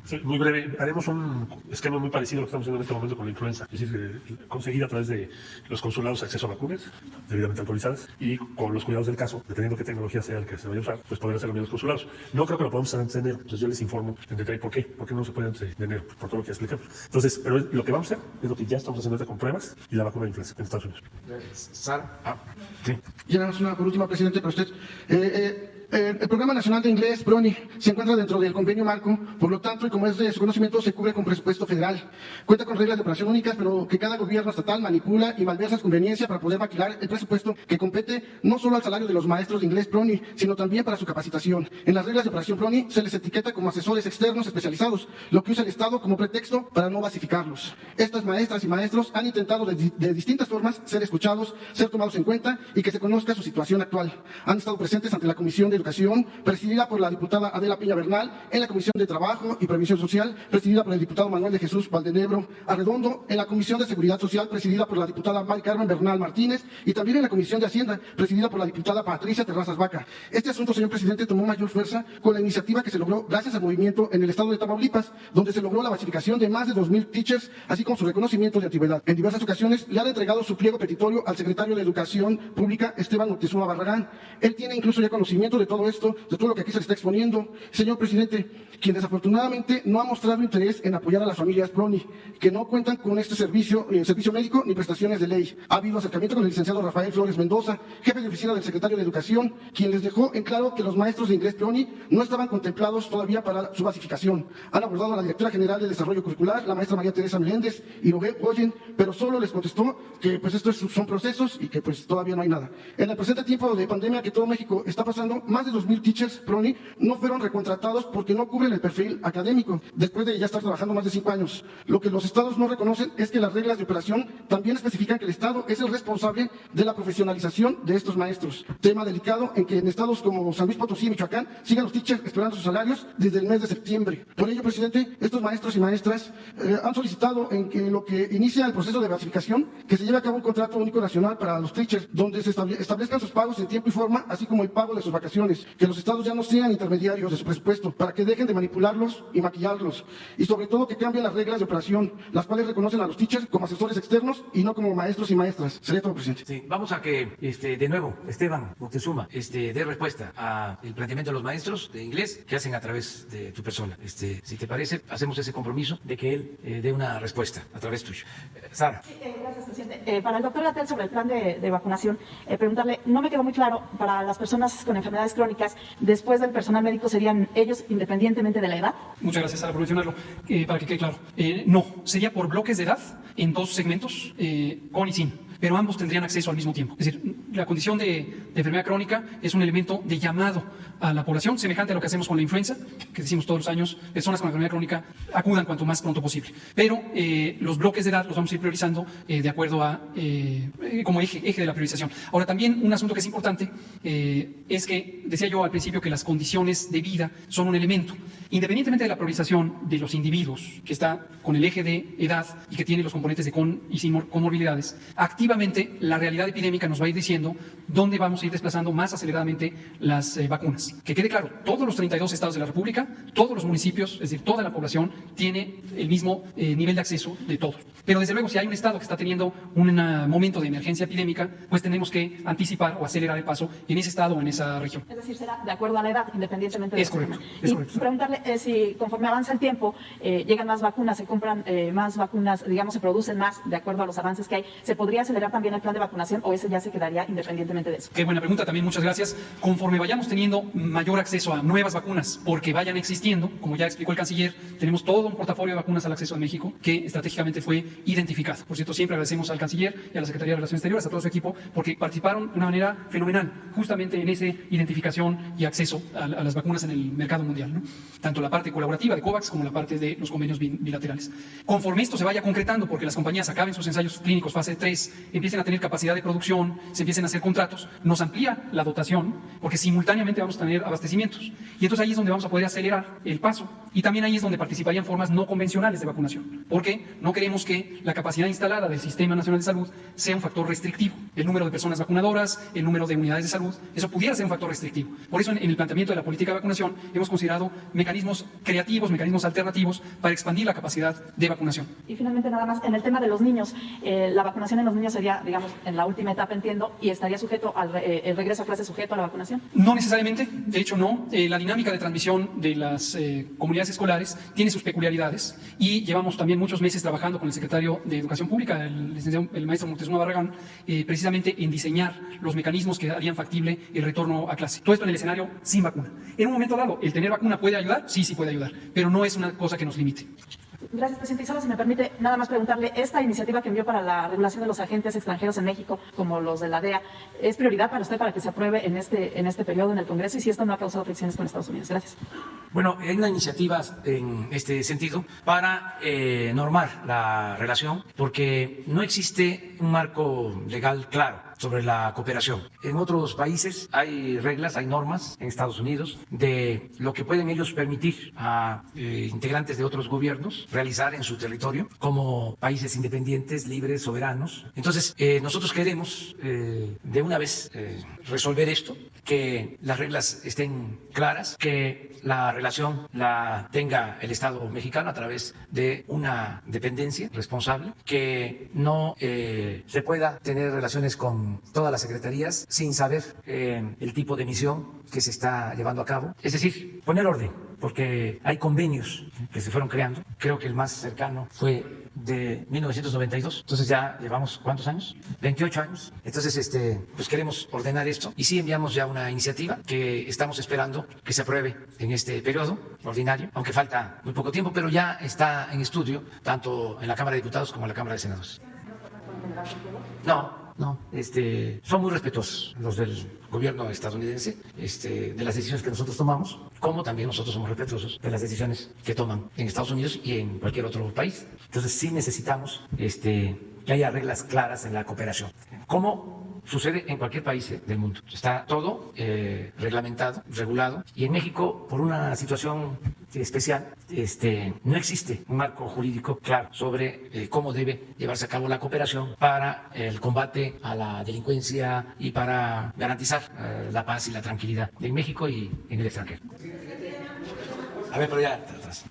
[SPEAKER 4] Sí, muy breve. Haremos un esquema muy parecido a lo que estamos haciendo en este momento con la influenza, es decir, conseguir a través de los consulados acceso a vacunas debidamente autorizadas y con los cuidados del caso, dependiendo qué tecnología sea el que se vaya a usar, pues poder hacerlo en los consulados. No creo que lo podamos hacer antes de enero, entonces yo les informo en detalle por qué no se puede antes de enero, por todo lo que explicamos. Entonces, pero lo que vamos a hacer es lo que ya estamos haciendo ahorita con pruebas y la vacuna de influenza en Estados Unidos.
[SPEAKER 1] Sara. Sí.
[SPEAKER 7] Y nada más una por última, presidente, para usted. El Programa Nacional de Inglés, PRONI, se encuentra dentro del convenio marco, por lo tanto, y como es de su conocimiento, se cubre con presupuesto federal. Cuenta con reglas de operación únicas, pero que cada gobierno estatal manipula y malversa a su conveniencia para poder maquilar el presupuesto que compete no solo al salario de los maestros de inglés PRONI, sino también para su capacitación. En las reglas de operación PRONI se les etiqueta como asesores externos especializados, lo que usa el Estado como pretexto para no basificarlos. Estas maestras y maestros han intentado de distintas formas ser escuchados, ser tomados en cuenta y que se conozca su situación actual. Han estado presentes ante la Comisión de Educación, presidida por la diputada Adela Piña Bernal, en la Comisión de Trabajo y Previsión Social, presidida por el diputado Manuel de Jesús Valdenebro Arredondo, en la Comisión de Seguridad Social, presidida por la diputada Mari Carmen Bernal Martínez, y también en la Comisión de Hacienda, presidida por la diputada Patricia Terrazas Vaca. Este asunto, señor presidente, tomó mayor fuerza con la iniciativa que se logró gracias al movimiento en el estado de Tamaulipas, donde se logró la basificación de más de 2,000 teachers, así como su reconocimiento de antigüedad. En diversas ocasiones le han entregado su pliego petitorio al secretario de Educación Pública, Esteban Moctezuma Barragán. Él tiene incluso ya conocimiento de todo esto, de todo lo que aquí se le está exponiendo. Señor presidente, quien desafortunadamente no ha mostrado interés en apoyar a las familias PRONI, que no cuentan con este servicio médico ni prestaciones de ley. Ha habido acercamiento con el licenciado Rafael Flores Mendoza, jefe de oficina del secretario de Educación, quien les dejó en claro que los maestros de inglés PRONI no estaban contemplados todavía para su basificación. Han abordado a la directora general de Desarrollo Curricular, la maestra María Teresa Meléndez, y lo oyen, pero solo les contestó que pues estos son procesos y que pues todavía no hay nada. En el presente tiempo de pandemia que todo México está pasando, más de 2,000 teachers PRONI no fueron recontratados porque no cubren el perfil académico, después de ya estar trabajando más de 5 años. Lo que los estados no reconocen es que las reglas de operación también especifican que el Estado es el responsable de la profesionalización de estos maestros. Tema delicado en que en estados como San Luis Potosí y Michoacán sigan los teachers esperando sus salarios desde el mes de septiembre. Por ello, presidente, estos maestros y maestras han solicitado en que lo que inicia el proceso de basificación, que se lleve a cabo un contrato único nacional para los teachers, donde se establezcan sus pagos en tiempo y forma, así como el pago de sus vacaciones, que los estados ya no sean intermediarios de su presupuesto, para que dejen de manipularlos y maquillarlos, y sobre todo que cambien las reglas de operación, las cuales reconocen a los teachers como asesores externos y no como maestros y maestras. Sería todo, presidente.
[SPEAKER 1] Sí, vamos a que de nuevo Esteban Moctezuma dé respuesta al planteamiento de los maestros de inglés que hacen a través de tu persona. Si te parece, hacemos ese compromiso de que él dé una respuesta a través tuyo. Sara.
[SPEAKER 8] Sí, gracias, presidente. Para el doctor Gatell, sobre el plan de vacunación, preguntarle, no me quedó muy claro, para las personas con enfermedades crónicas, después del personal médico, ¿serían ellos independientemente de la edad?
[SPEAKER 3] Muchas gracias, Sara, por mencionarlo, para que quede claro. No, sería por bloques de edad en 2 segmentos, con y sin, pero ambos tendrían acceso al mismo tiempo. Es decir, la condición de enfermedad crónica es un elemento de llamado a la población, semejante a lo que hacemos con la influenza, que decimos todos los años, personas con enfermedad crónica acudan cuanto más pronto posible. Pero los bloques de edad los vamos a ir priorizando de acuerdo a, como eje de la priorización. Ahora, también un asunto que es importante es que, decía yo al principio, que las condiciones de vida son un elemento. Independientemente de la priorización de los individuos, que está con el eje de edad y que tiene los componentes de con y sin comorbilidades, activamente la realidad epidémica nos va a ir diciendo dónde vamos a ir desplazando más aceleradamente las vacunas. Que quede claro, todos los 32 estados de la República, todos los municipios, es decir, toda la población tiene el mismo nivel de acceso de todos. Pero desde luego, si hay un estado que está teniendo un momento de emergencia epidémica, pues tenemos que anticipar o acelerar el paso en ese estado o en esa región.
[SPEAKER 8] Es decir, será de acuerdo a la edad, independientemente de
[SPEAKER 3] Es correcto. Es
[SPEAKER 8] y
[SPEAKER 3] correcto.
[SPEAKER 8] preguntarle si conforme avanza el tiempo, llegan más vacunas, se compran más vacunas, digamos, se producen más de acuerdo a los avances que hay, ¿se podría acelerar también el plan de vacunación o ese ya se quedaría independientemente de eso?
[SPEAKER 3] Qué buena pregunta también, muchas gracias. Conforme vayamos teniendo mayor acceso a nuevas vacunas, porque vayan existiendo, como ya explicó el canciller, tenemos todo un portafolio de vacunas al acceso en México que estratégicamente fue identificado. Por cierto, siempre agradecemos al canciller y a la Secretaría de Relaciones Exteriores, a todo su equipo, porque participaron de una manera fenomenal justamente en esa identificación y acceso a las vacunas en el mercado mundial, ¿no? Tanto la parte colaborativa de COVAX como la parte de los convenios bilaterales. Conforme esto se vaya concretando, porque las compañías acaben sus ensayos clínicos fase 3, empiecen a tener capacidad de producción, se empiecen a hacer contratos, nos amplía la dotación, porque simultáneamente vamos a tener abastecimientos. Y entonces ahí es donde vamos a poder acelerar el paso. Y también ahí es donde participarían formas no convencionales de vacunación, porque no queremos que la capacidad instalada del Sistema Nacional de Salud sea un factor restrictivo. El número de personas vacunadoras, el número de unidades de salud, eso pudiera ser un factor restrictivo. Por eso en el planteamiento de la política de vacunación hemos considerado mecanismos creativos, mecanismos alternativos para expandir la capacidad de vacunación.
[SPEAKER 8] Y finalmente, nada más, en el tema de los niños, la vacunación en los niños sería, digamos, en la última etapa, entiendo, y estaría sujeto al el regreso a clase sujeto a la vacunación.
[SPEAKER 3] No necesariamente, de hecho no. La dinámica de transmisión de las comunidades escolares tiene sus peculiaridades y llevamos también muchos meses trabajando con el secretario de Educación Pública, el maestro Moctezuma Barragán, precisamente en diseñar los mecanismos que harían factible el retorno a clase. Todo esto en el escenario sin vacuna. En un momento dado, ¿el tener vacuna puede ayudar? Sí, sí puede ayudar, pero no es una cosa que nos limite.
[SPEAKER 8] Gracias, presidente. Y solo si me permite, nada más preguntarle, esta iniciativa que envió para la regulación de los agentes extranjeros en México, como los de la DEA, ¿es prioridad para usted para que se apruebe en este periodo en el Congreso? Y si esto no ha causado fricciones con Estados Unidos. Gracias.
[SPEAKER 1] Bueno, hay una iniciativa en este sentido para normar la relación, porque no existe un marco legal claro sobre la cooperación. En otros países hay reglas, hay normas, en Estados Unidos, de lo que pueden ellos permitir a integrantes de otros gobiernos realizar en su territorio como países independientes, libres, soberanos. Entonces, nosotros queremos de una vez resolver esto, que las reglas estén claras, que la relación la tenga el Estado mexicano a través de una dependencia responsable, que no se pueda tener relaciones con todas las secretarías sin saber el tipo de misión que se está llevando a cabo. Es decir, poner orden, porque hay convenios que se fueron creando. Creo que el más cercano fue de 1992. Entonces ya llevamos, ¿cuántos años? 28 años. Entonces, pues queremos ordenar esto y sí enviamos ya una iniciativa que estamos esperando que se apruebe en este periodo ordinario, aunque falta muy poco tiempo, pero ya está en estudio tanto en la Cámara de Diputados como en la Cámara de Senadores.
[SPEAKER 8] general contigo?
[SPEAKER 1] No, son muy respetuosos los del gobierno estadounidense de las decisiones que nosotros tomamos, como también nosotros somos respetuosos de las decisiones que toman en Estados Unidos y en cualquier otro país. Entonces sí necesitamos que haya reglas claras en la cooperación. ¿Cómo? Sucede en cualquier país del mundo. Está todo reglamentado, regulado. Y en México, por una situación especial, no existe un marco jurídico claro sobre cómo debe llevarse a cabo la cooperación para el combate a la delincuencia y para garantizar la paz y la tranquilidad en México y en el extranjero. A ver, pero ya atrás.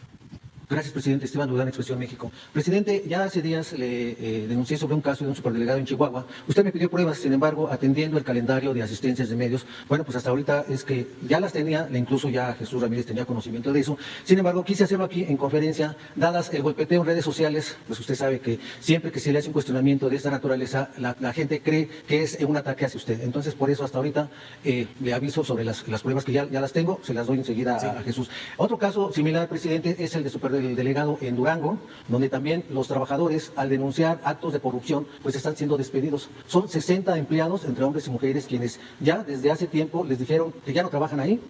[SPEAKER 9] Gracias, presidente. Esteban Dudán, Expresión México. Presidente, ya hace días le denuncié sobre un caso de un superdelegado en Chihuahua. Usted me pidió pruebas, sin embargo, atendiendo el calendario de asistencias de medios. Bueno, pues hasta ahorita es que ya las tenía, incluso ya Jesús Ramírez tenía conocimiento de eso. Sin embargo, quise hacerlo aquí en conferencia, dadas el golpeteo en redes sociales, pues usted sabe que siempre que se le hace un cuestionamiento de esta naturaleza, la gente cree que es un ataque hacia usted. Entonces, por eso hasta ahorita le aviso sobre las pruebas que ya las tengo, se las doy enseguida a Jesús. Otro caso similar, presidente, es el de el delegado en Durango, donde también los trabajadores, al denunciar actos de corrupción, pues están siendo despedidos. Son 60 empleados, entre hombres y mujeres, quienes ya desde hace tiempo les dijeron que ya no trabajan ahí,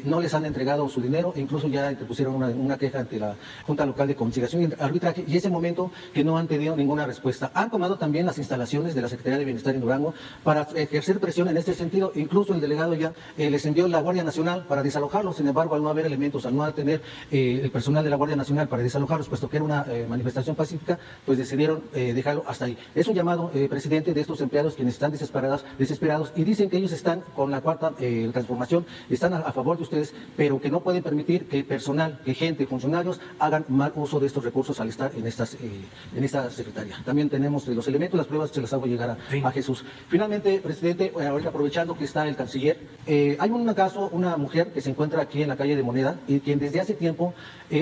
[SPEAKER 9] no les han entregado su dinero, e incluso ya interpusieron una queja ante la Junta Local de Conciliación y Arbitraje, y es el momento que no han tenido ninguna respuesta. Han tomado también las instalaciones de la Secretaría de Bienestar en Durango para ejercer presión en este sentido. Incluso el delegado ya les envió la Guardia Nacional para desalojarlos. Sin embargo, al no haber elementos, al no tener el personal de la Guardia Nacional para desalojarlos, puesto que era una manifestación pacífica, pues decidieron dejarlo hasta ahí. Es un llamado, presidente, de estos empleados quienes están desesperados y dicen que ellos están con la cuarta transformación, están a favor de ustedes, pero que no pueden permitir que personal, que gente, funcionarios hagan mal uso de estos recursos al estar en esta secretaría. También tenemos los elementos, las pruebas se las hago llegar a Jesús. Finalmente, presidente, ahorita aprovechando que está el canciller, hay un caso, una mujer que se encuentra aquí en la calle de Moneda y quien desde hace tiempo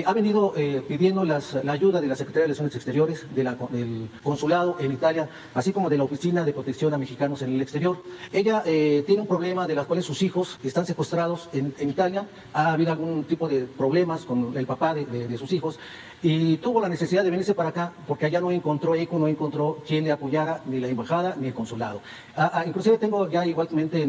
[SPEAKER 9] ha venido pidiendo la ayuda de la Secretaría de Relaciones Exteriores, del consulado en Italia, así como de la Oficina de Protección a Mexicanos en el Exterior. Ella tiene un problema de los cuales sus hijos están secuestrados en Italia. Ha habido algún tipo de problemas con el papá de sus hijos y tuvo la necesidad de venirse para acá porque allá no encontró eco, no encontró quien le apoyara, ni la embajada ni el consulado. Inclusive tengo ya igualmente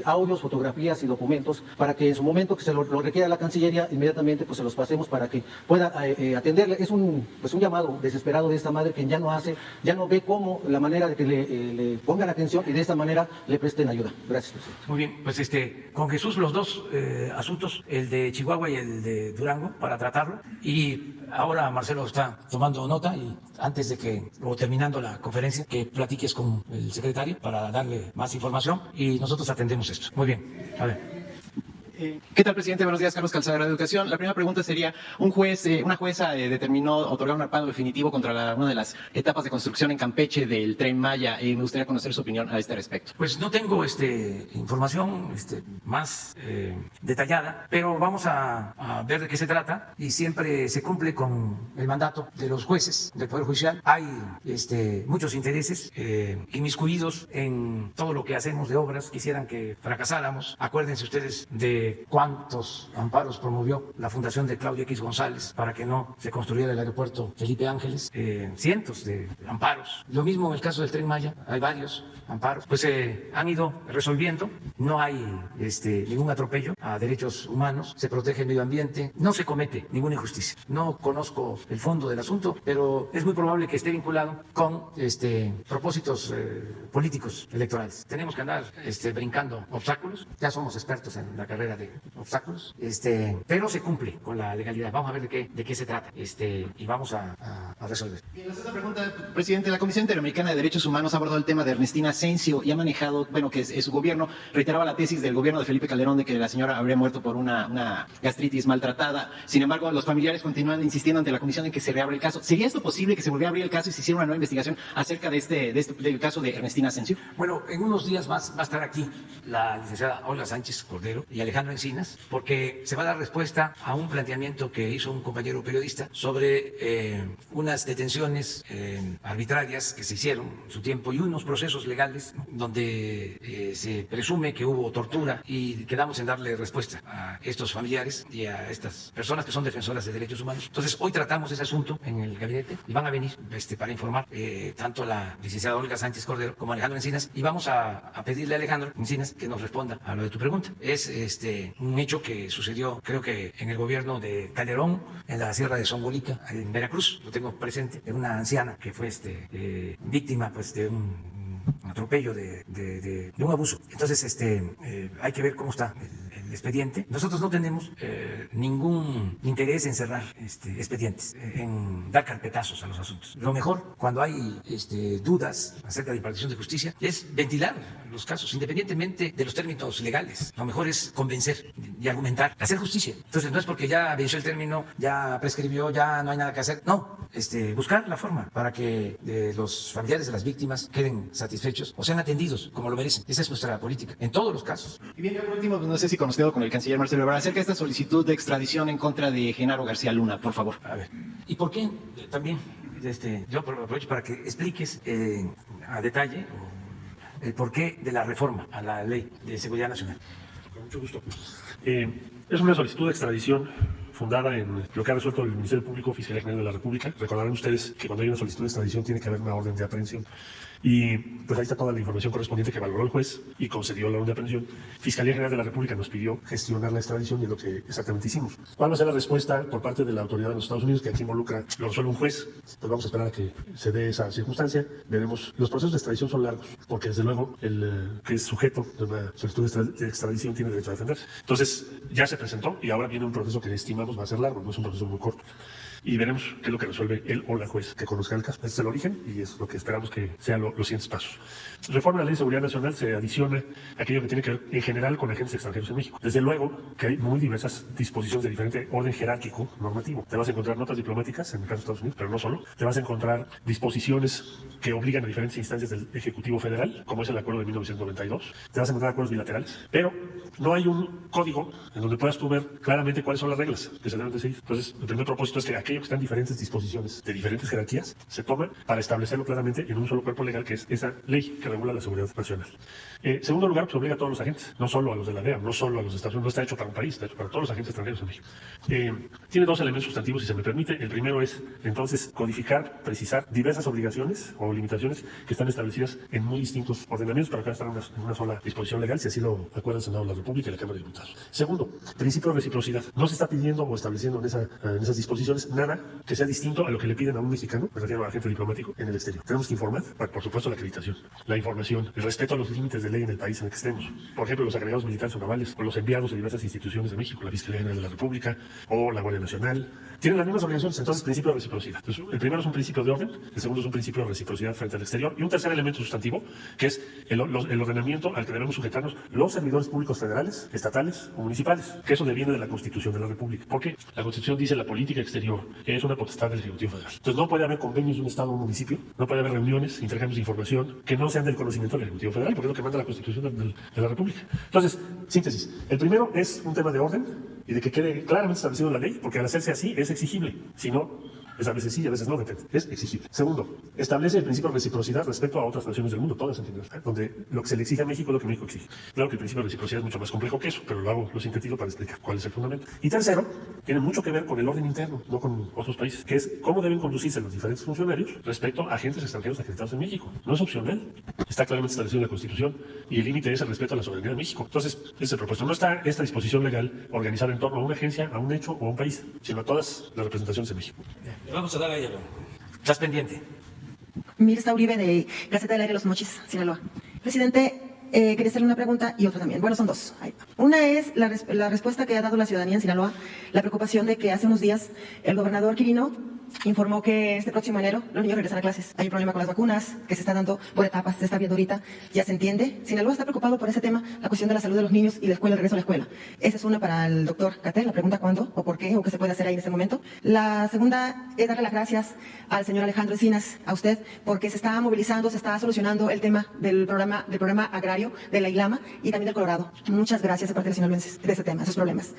[SPEAKER 9] audios, fotografías y documentos para que en su momento que se lo requiera la Cancillería, inmediatamente pues se los pasemos para que pueda atenderle. Es un llamado desesperado de esta madre que ya no ve cómo la manera de que le pongan atención y de esta manera le presten ayuda. Gracias, presidente.
[SPEAKER 1] Muy bien, pues con Jesús los dos asuntos, el de Chihuahua y el de Durango, para tratarlo. Y ahora Marcelo está tomando nota y antes de que, o terminando la conferencia, que platiques con el secretario para darle más información y nosotros atendemos esto. Muy bien, a ver.
[SPEAKER 10] ¿Qué tal, presidente? Buenos días, Carlos Calzada de Educación. La primera pregunta sería, una jueza determinó otorgar un amparo definitivo contra una de las etapas de construcción en Campeche del Tren Maya. Me gustaría conocer su opinión a este respecto.
[SPEAKER 1] Pues no tengo información más detallada, pero vamos a ver de qué se trata y siempre se cumple con el mandato de los jueces del Poder Judicial. Hay muchos intereses inmiscuidos en todo lo que hacemos de obras. Quisieran que fracasáramos. Acuérdense ustedes de cuántos amparos promovió la fundación de Claudio X González para que no se construyera el aeropuerto Felipe Ángeles, cientos de amparos. Lo mismo en el caso del Tren Maya, hay varios amparos, pues se han ido resolviendo, no hay ningún atropello a derechos humanos, se protege el medio ambiente, no se comete ninguna injusticia. No conozco el fondo del asunto, pero es muy probable que esté vinculado con propósitos políticos electorales. Tenemos que andar brincando obstáculos, ya somos expertos en la carrera de obstáculos, pero se cumple con la legalidad. Vamos a ver de qué se trata y vamos a resolver.
[SPEAKER 10] Y la segunda pregunta, presidente, la Comisión Interamericana de Derechos Humanos ha abordado el tema de Ernestina Asensio y ha manejado, que su gobierno reiteraba la tesis del gobierno de Felipe Calderón de que la señora habría muerto por una gastritis maltratada. Sin embargo, los familiares continúan insistiendo ante la Comisión en que se reabra el caso. ¿Sería esto posible que se volviera a abrir el caso y se hiciera una nueva investigación acerca del caso de Ernestina Asensio?
[SPEAKER 1] Bueno, en unos días más va a estar aquí la licenciada Olga Sánchez Cordero y Alejandra Alejandro Encinas, porque se va a dar respuesta a un planteamiento que hizo un compañero periodista sobre unas detenciones arbitrarias que se hicieron en su tiempo y unos procesos legales donde se presume que hubo tortura, y quedamos en darle respuesta a estos familiares y a estas personas que son defensoras de derechos humanos. Entonces, hoy tratamos ese asunto en el gabinete y van a venir para informar tanto la licenciada Olga Sánchez Cordero como Alejandro Encinas, y vamos a pedirle a Alejandro Encinas que nos responda a lo de tu pregunta. Es un hecho que sucedió, creo que en el gobierno de Calderón, en la Sierra de Zongolica, en Veracruz, lo tengo presente, de una anciana que fue víctima pues de un atropello, de un abuso. Entonces, hay que ver cómo está el expediente. Nosotros no tenemos ningún interés en cerrar expedientes, en dar carpetazos a los asuntos. Lo mejor, cuando hay dudas acerca de impartición de justicia, es ventilar los casos, independientemente de los términos legales. Lo mejor es convencer y argumentar, hacer justicia. Entonces, no es porque ya venció el término, ya prescribió, ya no hay nada que hacer. No, buscar la forma para que los familiares de las víctimas queden satisfechos o sean atendidos como lo merecen. Esa es nuestra política, en todos los casos.
[SPEAKER 10] Y bien, por último, no sé si conocido con el canciller Marcelo Ebrard acerca de esta solicitud de extradición en contra de Genaro García Luna, por favor.
[SPEAKER 1] A ver, ¿y por qué también? Yo aprovecho para que expliques a detalle el porqué de la reforma a la Ley de Seguridad Nacional.
[SPEAKER 4] Con mucho gusto. Es una solicitud de extradición fundada en lo que ha resuelto el Ministerio Público, Fiscalía General de la República. Recordarán ustedes que cuando hay una solicitud de extradición tiene que haber una orden de aprehensión. Y pues ahí está toda la información correspondiente que valoró el juez y concedió la orden de aprehensión. Fiscalía General de la República nos pidió gestionar la extradición y es lo que exactamente hicimos. ¿Cuál va a ser la respuesta por parte de la autoridad de los Estados Unidos, que aquí involucra, lo resuelve un juez? Pues vamos a esperar a que se dé esa circunstancia. Veremos. Los procesos de extradición son largos, porque desde luego el que es sujeto de una solicitud de extradición tiene derecho a defenderse. Entonces ya se presentó y ahora viene un proceso que estimamos va a ser largo, no es un proceso muy corto. Y veremos qué es lo que resuelve él o la juez que conozca el caso. Ese es el origen y es lo que esperamos que sean los siguientes pasos. Reforma a la Ley de Seguridad Nacional se adiciona aquello que tiene que ver en general con agentes extranjeros en México. Desde luego que hay muy diversas disposiciones de diferente orden jerárquico normativo. Te vas a encontrar notas diplomáticas en el caso de Estados Unidos, pero no solo. Te vas a encontrar disposiciones que obligan a diferentes instancias del Ejecutivo Federal, como es el acuerdo de 1992. Te vas a encontrar acuerdos bilaterales, pero no hay un código en donde puedas tú ver claramente cuáles son las reglas que se deben de seguir. Entonces, el primer propósito es que aquello que están en diferentes disposiciones de diferentes jerarquías se toma para establecerlo claramente en un solo cuerpo legal, que es esa ley que regula la seguridad nacional. Segundo lugar, pues obliga a todos los agentes, no solo a los de la DEA, no solo a los de Estados Unidos, no está hecho para un país, está hecho para todos los agentes extranjeros en México. Tiene dos elementos sustantivos, si se me permite. El primero es, entonces, codificar, precisar diversas obligaciones o limitaciones que están establecidas en muy distintos ordenamientos, para que están en una sola disposición legal, si así lo acuerda el Senado de la República y la Cámara de Diputados. Segundo, principio de reciprocidad. No se está pidiendo o estableciendo en esas disposiciones nada que sea distinto a lo que le piden a un mexicano, me refiero a agente diplomático, en el exterior. Tenemos que informar, por supuesto, la acreditación, la información, el respeto a los límites de ley en el país en el que estemos. Por ejemplo, los agregados militares o navales, o los enviados de diversas instituciones de México, la Fiscalía General de la República, o la Guardia Nacional, tienen las mismas obligaciones. Entonces, principio de reciprocidad. Entonces, el primero es un principio de orden, el segundo es un principio de reciprocidad frente al exterior, y un tercer elemento sustantivo, que es el ordenamiento al que debemos sujetarnos los servidores públicos federales, estatales o municipales, que eso deviene de la Constitución de la República. Porque la Constitución dice la política exterior es una potestad del Ejecutivo Federal. Entonces, no puede haber convenios de un Estado o un municipio, no puede haber reuniones, intercambios de información que no sean del conocimiento del Ejecutivo Federal, porque es lo que manda la Constitución de la República. Entonces, síntesis. El primero es un tema de orden y de que quede claramente establecido en la ley, porque al hacerse así es exigible. Si no, es a veces sí, a veces no, depende. Es exigible. Segundo, establece el principio de reciprocidad respecto a otras naciones del mundo, todas entiendes, donde lo que se le exige a México es lo que México exige. Claro que el principio de reciprocidad es mucho más complejo que eso, pero lo sintetizo para explicar cuál es el fundamento. Y tercero, tiene mucho que ver con el orden interno, no con otros países, que es cómo deben conducirse los diferentes funcionarios respecto a agentes extranjeros acreditados en México. No es opcional. Está claramente establecido en la Constitución y el límite es el respeto a la soberanía de México. Entonces, ese es el propósito. No está esta disposición legal organizada en torno a una agencia, a un hecho o a un país, sino a todas las representaciones de México.
[SPEAKER 1] Le vamos a dar a ella. ¿Estás pendiente?
[SPEAKER 11] Mirza Uribe, de Gaceta del Aire Los Mochis, Sinaloa. Presidente, quería hacerle una pregunta y otra también. Bueno, son dos. Una es la respuesta que ha dado la ciudadanía en Sinaloa, la preocupación de que hace unos días el gobernador Quirino informó que este próximo enero los niños regresan a clases. Hay un problema con las vacunas que se está dando por etapas, se está viendo ahorita, ya se entiende. Sinaloa está preocupado por ese tema, la cuestión de la salud de los niños y la escuela, el regreso a la escuela. Esa es una para el doctor Gatell, la pregunta cuándo o por qué o qué se puede hacer ahí en ese momento. La segunda es darle las gracias al señor Alejandro Encinas, a usted, porque se está movilizando, se está solucionando el tema del programa agrario de la ILAMA y también del Colorado. Muchas gracias de parte de los sinaloenses de ese tema, esos problemas.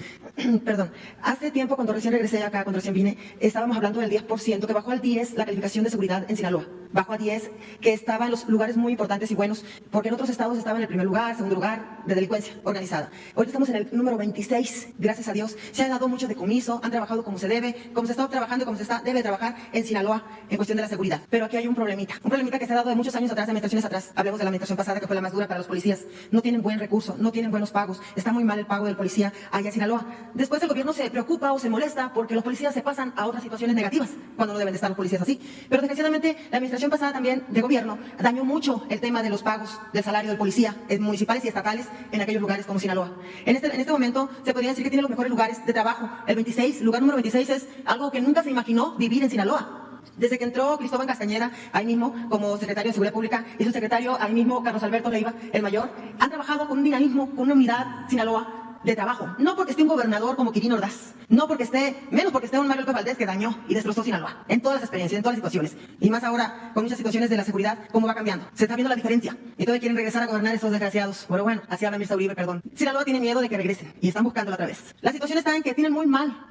[SPEAKER 11] Perdón, hace tiempo cuando recién regresé acá, cuando recién vine, estábamos hablando del 10%, que bajó al 10 la calificación de seguridad en Sinaloa. Bajó a 10, que estaba en los lugares muy importantes y buenos, porque en otros estados estaba en el primer lugar, segundo lugar de delincuencia organizada. Ahorita estamos en el número 26, gracias a Dios. Se ha dado mucho decomiso, han trabajado como se debe, como se está trabajando y como debe trabajar en Sinaloa en cuestión de la seguridad. Pero aquí hay un problemita que se ha dado de muchos años atrás, de administraciones atrás. Hablemos de la administración pasada, que fue la más dura para los policías. No tienen buen recurso, no tienen buenos pagos, está muy mal el pago del policía allá en Sinaloa. Después el gobierno se preocupa o se molesta porque los policías se pasan a otras situaciones negativas, cuando no deben de estar los policías así. Pero desgraciadamente la administración pasada también de gobierno dañó mucho el tema de los pagos del salario del policía municipales y estatales en aquellos lugares como Sinaloa. En este momento se podría decir que tiene los mejores lugares de trabajo. El lugar número 26 es algo que nunca se imaginó vivir en Sinaloa. Desde que entró Cristóbal Castañeda, ahí mismo, como secretario de Seguridad Pública, y su secretario, ahí mismo, Carlos Alberto Leiva, el mayor, han trabajado con un dinamismo, con una unidad Sinaloa de trabajo. No porque esté un gobernador como Quirino Ordaz, no porque menos porque esté un Mario López Valdés que dañó y destrozó Sinaloa, en todas las experiencias, en todas las situaciones. Y más ahora, con muchas situaciones de la seguridad, cómo va cambiando. Se está viendo la diferencia. Y todavía quieren regresar a gobernar esos desgraciados. Pero bueno, así habla Mirza Uribe, perdón. Sinaloa tiene miedo de que regresen y están buscándola otra vez. La situación está en que tienen muy mal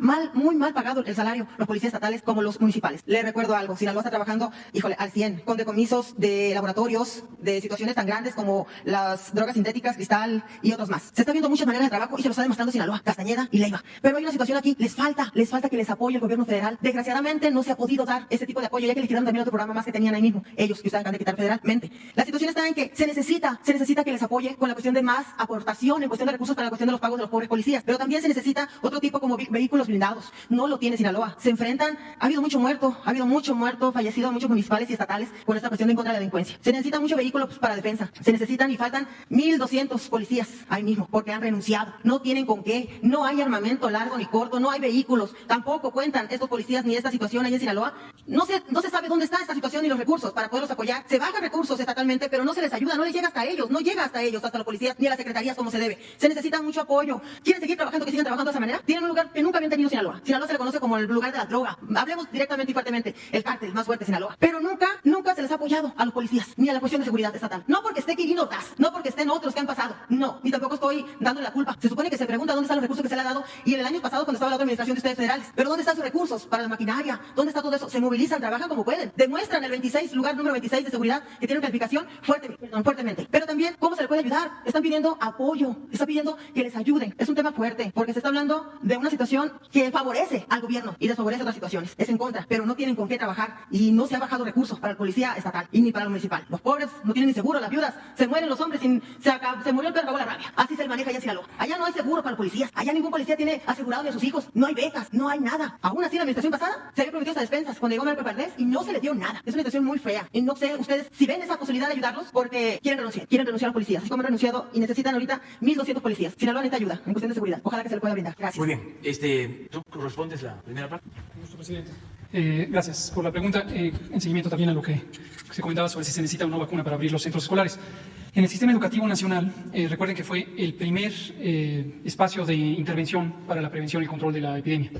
[SPEAKER 11] pagado el salario, los policías estatales como los municipales. Les recuerdo algo, Sinaloa está trabajando, al 100, con decomisos de laboratorios, de situaciones tan grandes como las drogas sintéticas, cristal y otros más. Se está viendo muchas maneras de trabajo y se lo está demostrando Sinaloa, Castañeda y Leiva. Pero hay una situación aquí, les falta que les apoye el gobierno federal. Desgraciadamente no se ha podido dar ese tipo de apoyo, ya que les quitaron también otro programa más que tenían ahí mismo, ellos que ustedes acaban de quitar federalmente. La situación está en que se necesita que les apoye con la cuestión de más aportación, en cuestión de recursos para la cuestión de los pagos de los pobres policías, pero también se necesita otro tipo como vehículos blindados. No lo tiene Sinaloa. Se enfrentan, ha habido mucho muerto, fallecido, muchos municipales y estatales con esta cuestión de en contra de la delincuencia. Se necesitan muchos vehículos para defensa. Se necesitan y faltan 1,200 policías ahí mismo, porque han renunciado. No tienen con qué, no hay armamento largo ni corto, no hay vehículos, tampoco cuentan estos policías ni esta situación ahí en Sinaloa. No se sabe dónde está esta situación ni los recursos para poderlos apoyar. Se bajan recursos estatalmente, pero no se les ayuda, no les llega hasta ellos, no llega hasta ellos, hasta los policías ni a las secretarías como se debe. Se necesita mucho apoyo. ¿Quieren seguir trabajando, que sigan trabajando de esa manera? Tienen un lugar que nunca habían tenido Sinaloa. Sinaloa se le conoce como el lugar de la droga. Hablemos directamente y fuertemente, el cártel más fuerte de Sinaloa. Pero nunca se les ha apoyado a los policías, ni a la cuestión de seguridad estatal. No porque esté Quirino Ordaz, no porque estén otros que han pasado, no, ni tampoco estoy dándole la culpa. Se supone que se pregunta dónde están los recursos que se le ha dado y en el año pasado cuando estaba la otra administración de ustedes federales. Pero ¿dónde están sus recursos para la maquinaria? ¿Dónde está todo eso? Se movilizan, trabajan como pueden. Demuestran el lugar número 26 de seguridad que tienen calificación fuertemente. Pero también, ¿cómo se le puede ayudar? Están pidiendo apoyo, están pidiendo que les ayuden. Es un tema fuerte porque se está hablando de una situación que favorece al gobierno y desfavorece otras situaciones. Es en contra, pero no tienen con qué trabajar y no se ha bajado recursos para el policía estatal y ni para el municipal. Los pobres no tienen ni seguro, las viudas, se mueren los hombres, se murió el perro, acabó la rabia. Así se maneja allá en Sinaloa. Allá no hay seguro para los policías, allá ningún policía tiene asegurado ni a sus hijos, no hay becas, no hay nada. Aún así la administración pasada se había prometido esas despensas cuando llegó Mario Valdés y no se les dio nada. Es una situación muy fea y no sé ustedes si ven esa posibilidad de ayudarlos porque quieren renunciar a los policías, así como han renunciado y necesitan ahorita 1,200 policías. Sinaloa necesita ayuda en cuestión de seguridad. Ojalá que se le pueda brindar. Gracias.
[SPEAKER 1] Muy bien, ¿tú correspondes la primera parte?
[SPEAKER 3] Nuestro presidente. Gracias por la pregunta. En seguimiento también a lo que se comentaba sobre si se necesita una vacuna para abrir los centros escolares. En el sistema educativo nacional, recuerden que fue el primer espacio de intervención para la prevención y control de la epidemia.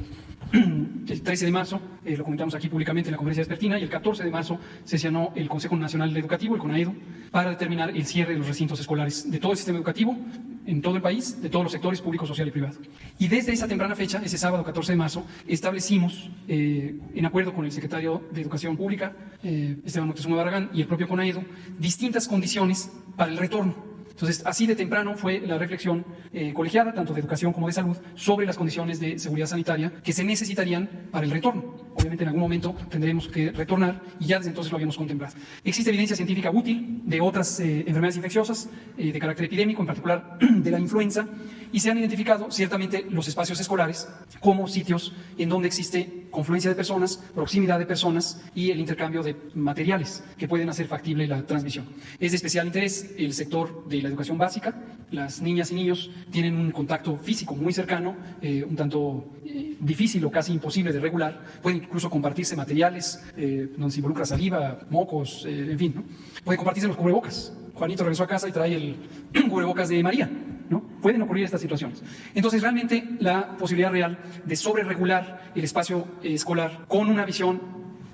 [SPEAKER 3] El 13 de marzo, lo comentamos aquí públicamente en la conferencia vespertina, y el 14 de marzo sesionó el Consejo Nacional Educativo, el CONAEDU, para determinar el cierre de los recintos escolares de todo el sistema educativo, en todo el país, de todos los sectores público, social y privado. Y desde esa temprana fecha, ese sábado 14 de marzo, establecimos, en acuerdo con el secretario de Educación Pública, Esteban Moctezuma Barragán, y el propio CONAEDU, distintas condiciones para el retorno. Entonces, así de temprano fue la reflexión colegiada, tanto de educación como de salud, sobre las condiciones de seguridad sanitaria que se necesitarían para el retorno. Obviamente, en algún momento tendremos que retornar y ya desde entonces lo habíamos contemplado. Existe evidencia científica útil de otras enfermedades infecciosas de carácter epidémico, en particular de la influenza, y se han identificado ciertamente los espacios escolares como sitios en donde existe confluencia de personas, proximidad de personas y el intercambio de materiales que pueden hacer factible la transmisión. Es de especial interés el sector de la educación básica, Las niñas y niños tienen un contacto físico muy cercano, un tanto difícil o casi imposible de regular. Pueden incluso compartirse materiales donde se involucra saliva, mocos, en fin, ¿no? Pueden compartirse los cubrebocas. Juanito regresó a casa y trae el cubrebocas de María, ¿no? Pueden ocurrir estas situaciones. Entonces, realmente, la posibilidad real de sobreregular el espacio escolar con una visión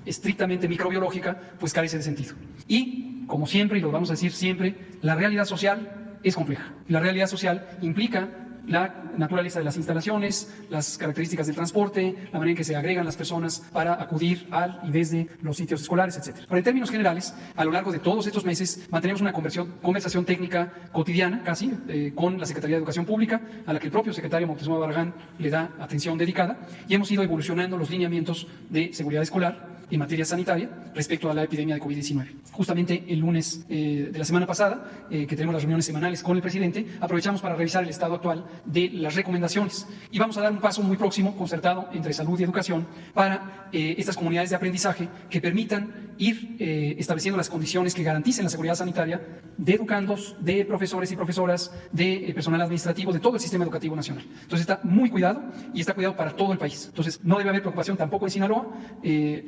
[SPEAKER 3] estrictamente microbiológica, pues carece de sentido. Y, como siempre, y lo vamos a decir siempre, la realidad social es compleja. La realidad social implica la naturaleza de las instalaciones, las características del transporte, la manera en que se agregan las personas para acudir al y desde los sitios escolares, etc. Pero en términos generales, a lo largo de todos estos meses, mantenemos una conversación técnica cotidiana, casi, con la Secretaría de Educación Pública, a la que el propio secretario Moctezuma Barragán le da atención dedicada, y hemos ido evolucionando los lineamientos de seguridad escolar en materia sanitaria respecto a la epidemia de COVID-19. Justamente el lunes de la semana pasada, que tenemos las reuniones semanales con el presidente, aprovechamos para revisar el estado actual de las recomendaciones y vamos a dar un paso muy próximo, concertado entre salud y educación, para estas comunidades de aprendizaje que permitan ir estableciendo las condiciones que garanticen la seguridad sanitaria de educandos, de profesores y profesoras, de personal administrativo, de todo el sistema educativo nacional. Entonces está muy cuidado y está cuidado para todo el país. Entonces no debe haber preocupación tampoco en Sinaloa.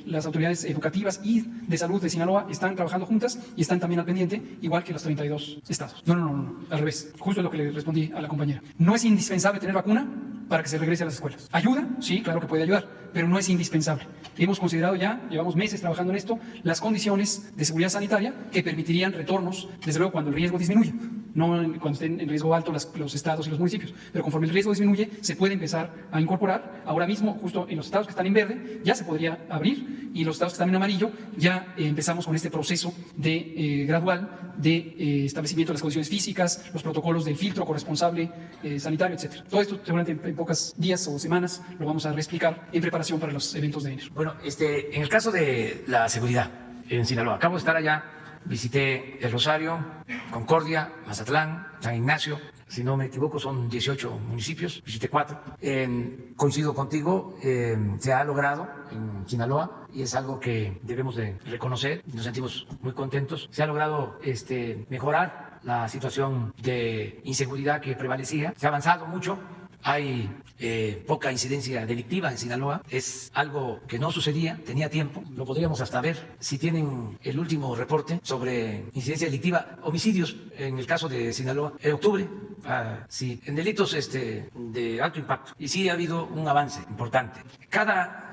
[SPEAKER 3] Las autoridades educativas y de salud de Sinaloa están trabajando juntas y están también al pendiente, igual que los 32 estados. No, al revés. Justo es lo que le respondí a la compañera. No es indispensable tener vacuna para que se regrese a las escuelas. ¿Ayuda? Sí, claro que puede ayudar, pero no es indispensable. Hemos considerado ya, llevamos meses trabajando en esto, las condiciones de seguridad sanitaria que permitirían retornos, desde luego cuando el riesgo disminuye, no cuando estén en riesgo alto los estados y los municipios, pero conforme el riesgo disminuye, se puede empezar a incorporar. Ahora mismo, justo en los estados que están en verde, ya se podría abrir, y los estados que están en amarillo, ya empezamos con este proceso de gradual de establecimiento de las condiciones físicas, los protocolos del filtro corresponsable sanitario, etc. Todo esto seguramente en pocos días o semanas lo vamos a reexplicar en preparación para los eventos de enero.
[SPEAKER 1] Bueno, en el caso de la seguridad en Sinaloa, acabo de estar allá, visité El Rosario, Concordia, Mazatlán, San Ignacio. Si no me equivoco, son 18 municipios, visité 4. Coincido contigo, se ha logrado en Sinaloa y es algo que debemos de reconocer, nos sentimos muy contentos. Se ha logrado mejorar la situación de inseguridad que prevalecía, se ha avanzado mucho. Hay poca incidencia delictiva en Sinaloa, es algo que no sucedía, tenía tiempo, lo podríamos hasta ver si tienen el último reporte sobre incidencia delictiva, homicidios en el caso de Sinaloa, en octubre, sí, en delitos de alto impacto, y sí ha habido un avance importante. Cada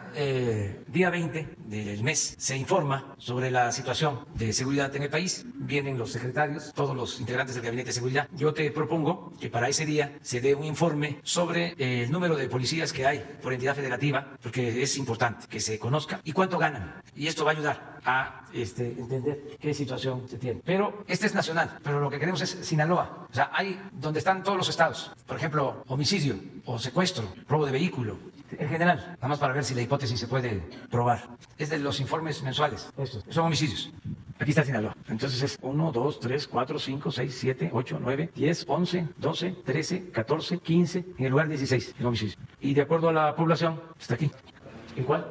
[SPEAKER 1] día 20 del mes se informa sobre la situación de seguridad en el país. Vienen los secretarios, todos los integrantes del Gabinete de Seguridad. Yo te propongo que para ese día se dé un informe sobre el número de policías que hay por entidad federativa, porque es importante que se conozca y cuánto ganan. Y esto va a ayudar a entender qué situación se tiene. Pero este es nacional, pero lo que queremos es Sinaloa. O sea, hay donde están todos los estados. Por ejemplo, homicidio o secuestro, robo de vehículo. En general, nada más para ver si la hipótesis se puede probar. Es de los informes mensuales. Estos son homicidios. Aquí está Sinaloa. Entonces es 1, 2, 3, 4, 5, 6, 7, 8, 9, 10, 11, 12, 13, 14, 15, en el lugar 16 en homicidios. Y de acuerdo a la población, está aquí. ¿En cuál?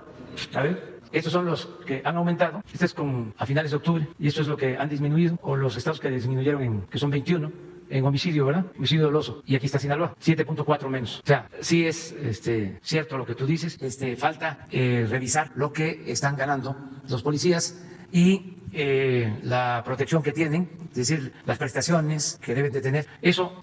[SPEAKER 1] A ver. Estos son los que han aumentado. Este es a finales de octubre. Y esto es lo que han disminuido. O los estados que disminuyeron, que son 21. En homicidio, ¿verdad? Homicidio doloso. Y aquí está Sinaloa, 7.4 menos. O sea, sí es cierto lo que tú dices. Falta revisar lo que están ganando los policías y la protección que tienen, es decir, las prestaciones que deben de tener. Eso,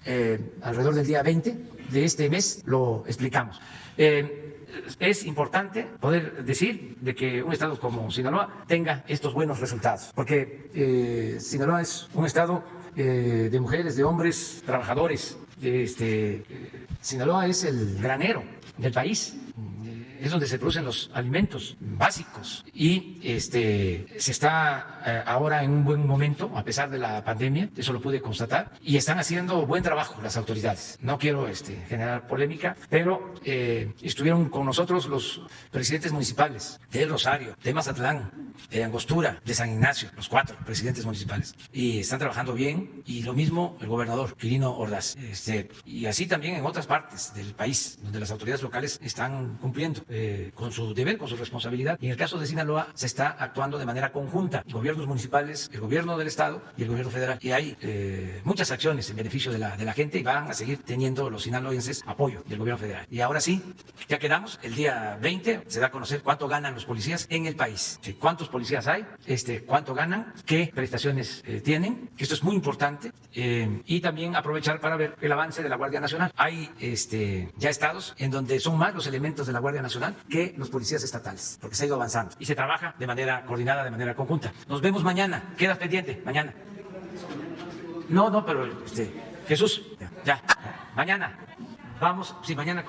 [SPEAKER 1] alrededor del día 20 de este mes, lo explicamos. Es importante poder decir de que un estado como Sinaloa tenga estos buenos resultados, porque Sinaloa es un estado de mujeres, de hombres, trabajadores. Sinaloa es el granero del país. Es donde se producen los alimentos básicos y se está ahora en un buen momento a pesar de la pandemia, eso lo pude constatar, y están haciendo buen trabajo las autoridades. No quiero generar polémica, pero estuvieron con nosotros los presidentes municipales de El Rosario, de Mazatlán, de Angostura, de San Ignacio, los 4 presidentes municipales, y están trabajando bien, y lo mismo el gobernador Quirino Ordaz, y así también en otras partes del país donde las autoridades locales están cumpliendo. con su deber, con su responsabilidad. Y en el caso de Sinaloa se está actuando de manera conjunta, gobiernos municipales, el gobierno del estado y el gobierno federal. Y hay muchas acciones en beneficio de la gente y van a seguir teniendo los sinaloenses apoyo del gobierno federal. Y ahora sí, ya quedamos, el día 20 se da a conocer cuánto ganan los policías en el país. ¿Sí? ¿Cuántos policías hay? ¿Cuánto ganan? ¿Qué prestaciones tienen? Esto es muy importante. Y también aprovechar para ver el avance de la Guardia Nacional. Hay ya estados en donde son más los elementos de la Guardia Nacional que los policías estatales, porque se ha ido avanzando y se trabaja de manera coordinada, de manera conjunta. Nos vemos mañana. Quedas pendiente, mañana. No, pero Jesús, ya, mañana. Vamos, sí, mañana,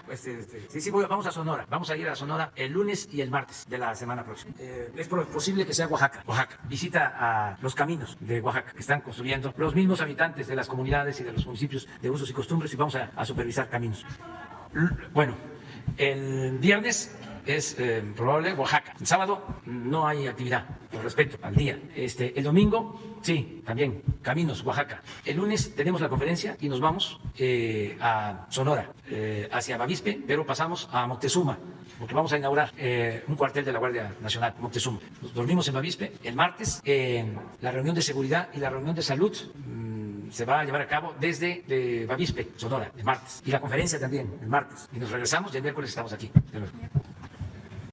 [SPEAKER 1] vamos a Sonora. Vamos a ir a Sonora el lunes y el martes de la semana próxima. Es posible que sea Oaxaca. Visita a los caminos de Oaxaca que están construyendo los mismos habitantes de las comunidades y de los municipios de usos y costumbres y vamos a supervisar caminos. Bueno, el viernes es probable Oaxaca. El sábado no hay actividad, con respecto al día. El domingo, sí, también, caminos, Oaxaca. El lunes tenemos la conferencia y nos vamos a Sonora, hacia Bavispe, pero pasamos a Moctezuma, porque vamos a inaugurar un cuartel de la Guardia Nacional, Moctezuma. Nos dormimos en Bavispe. El martes, la reunión de seguridad y la reunión de salud se va a llevar a cabo desde Bavispe, Sonora, el martes. Y la conferencia también, el martes. Y nos regresamos y el miércoles estamos aquí. De nuevo.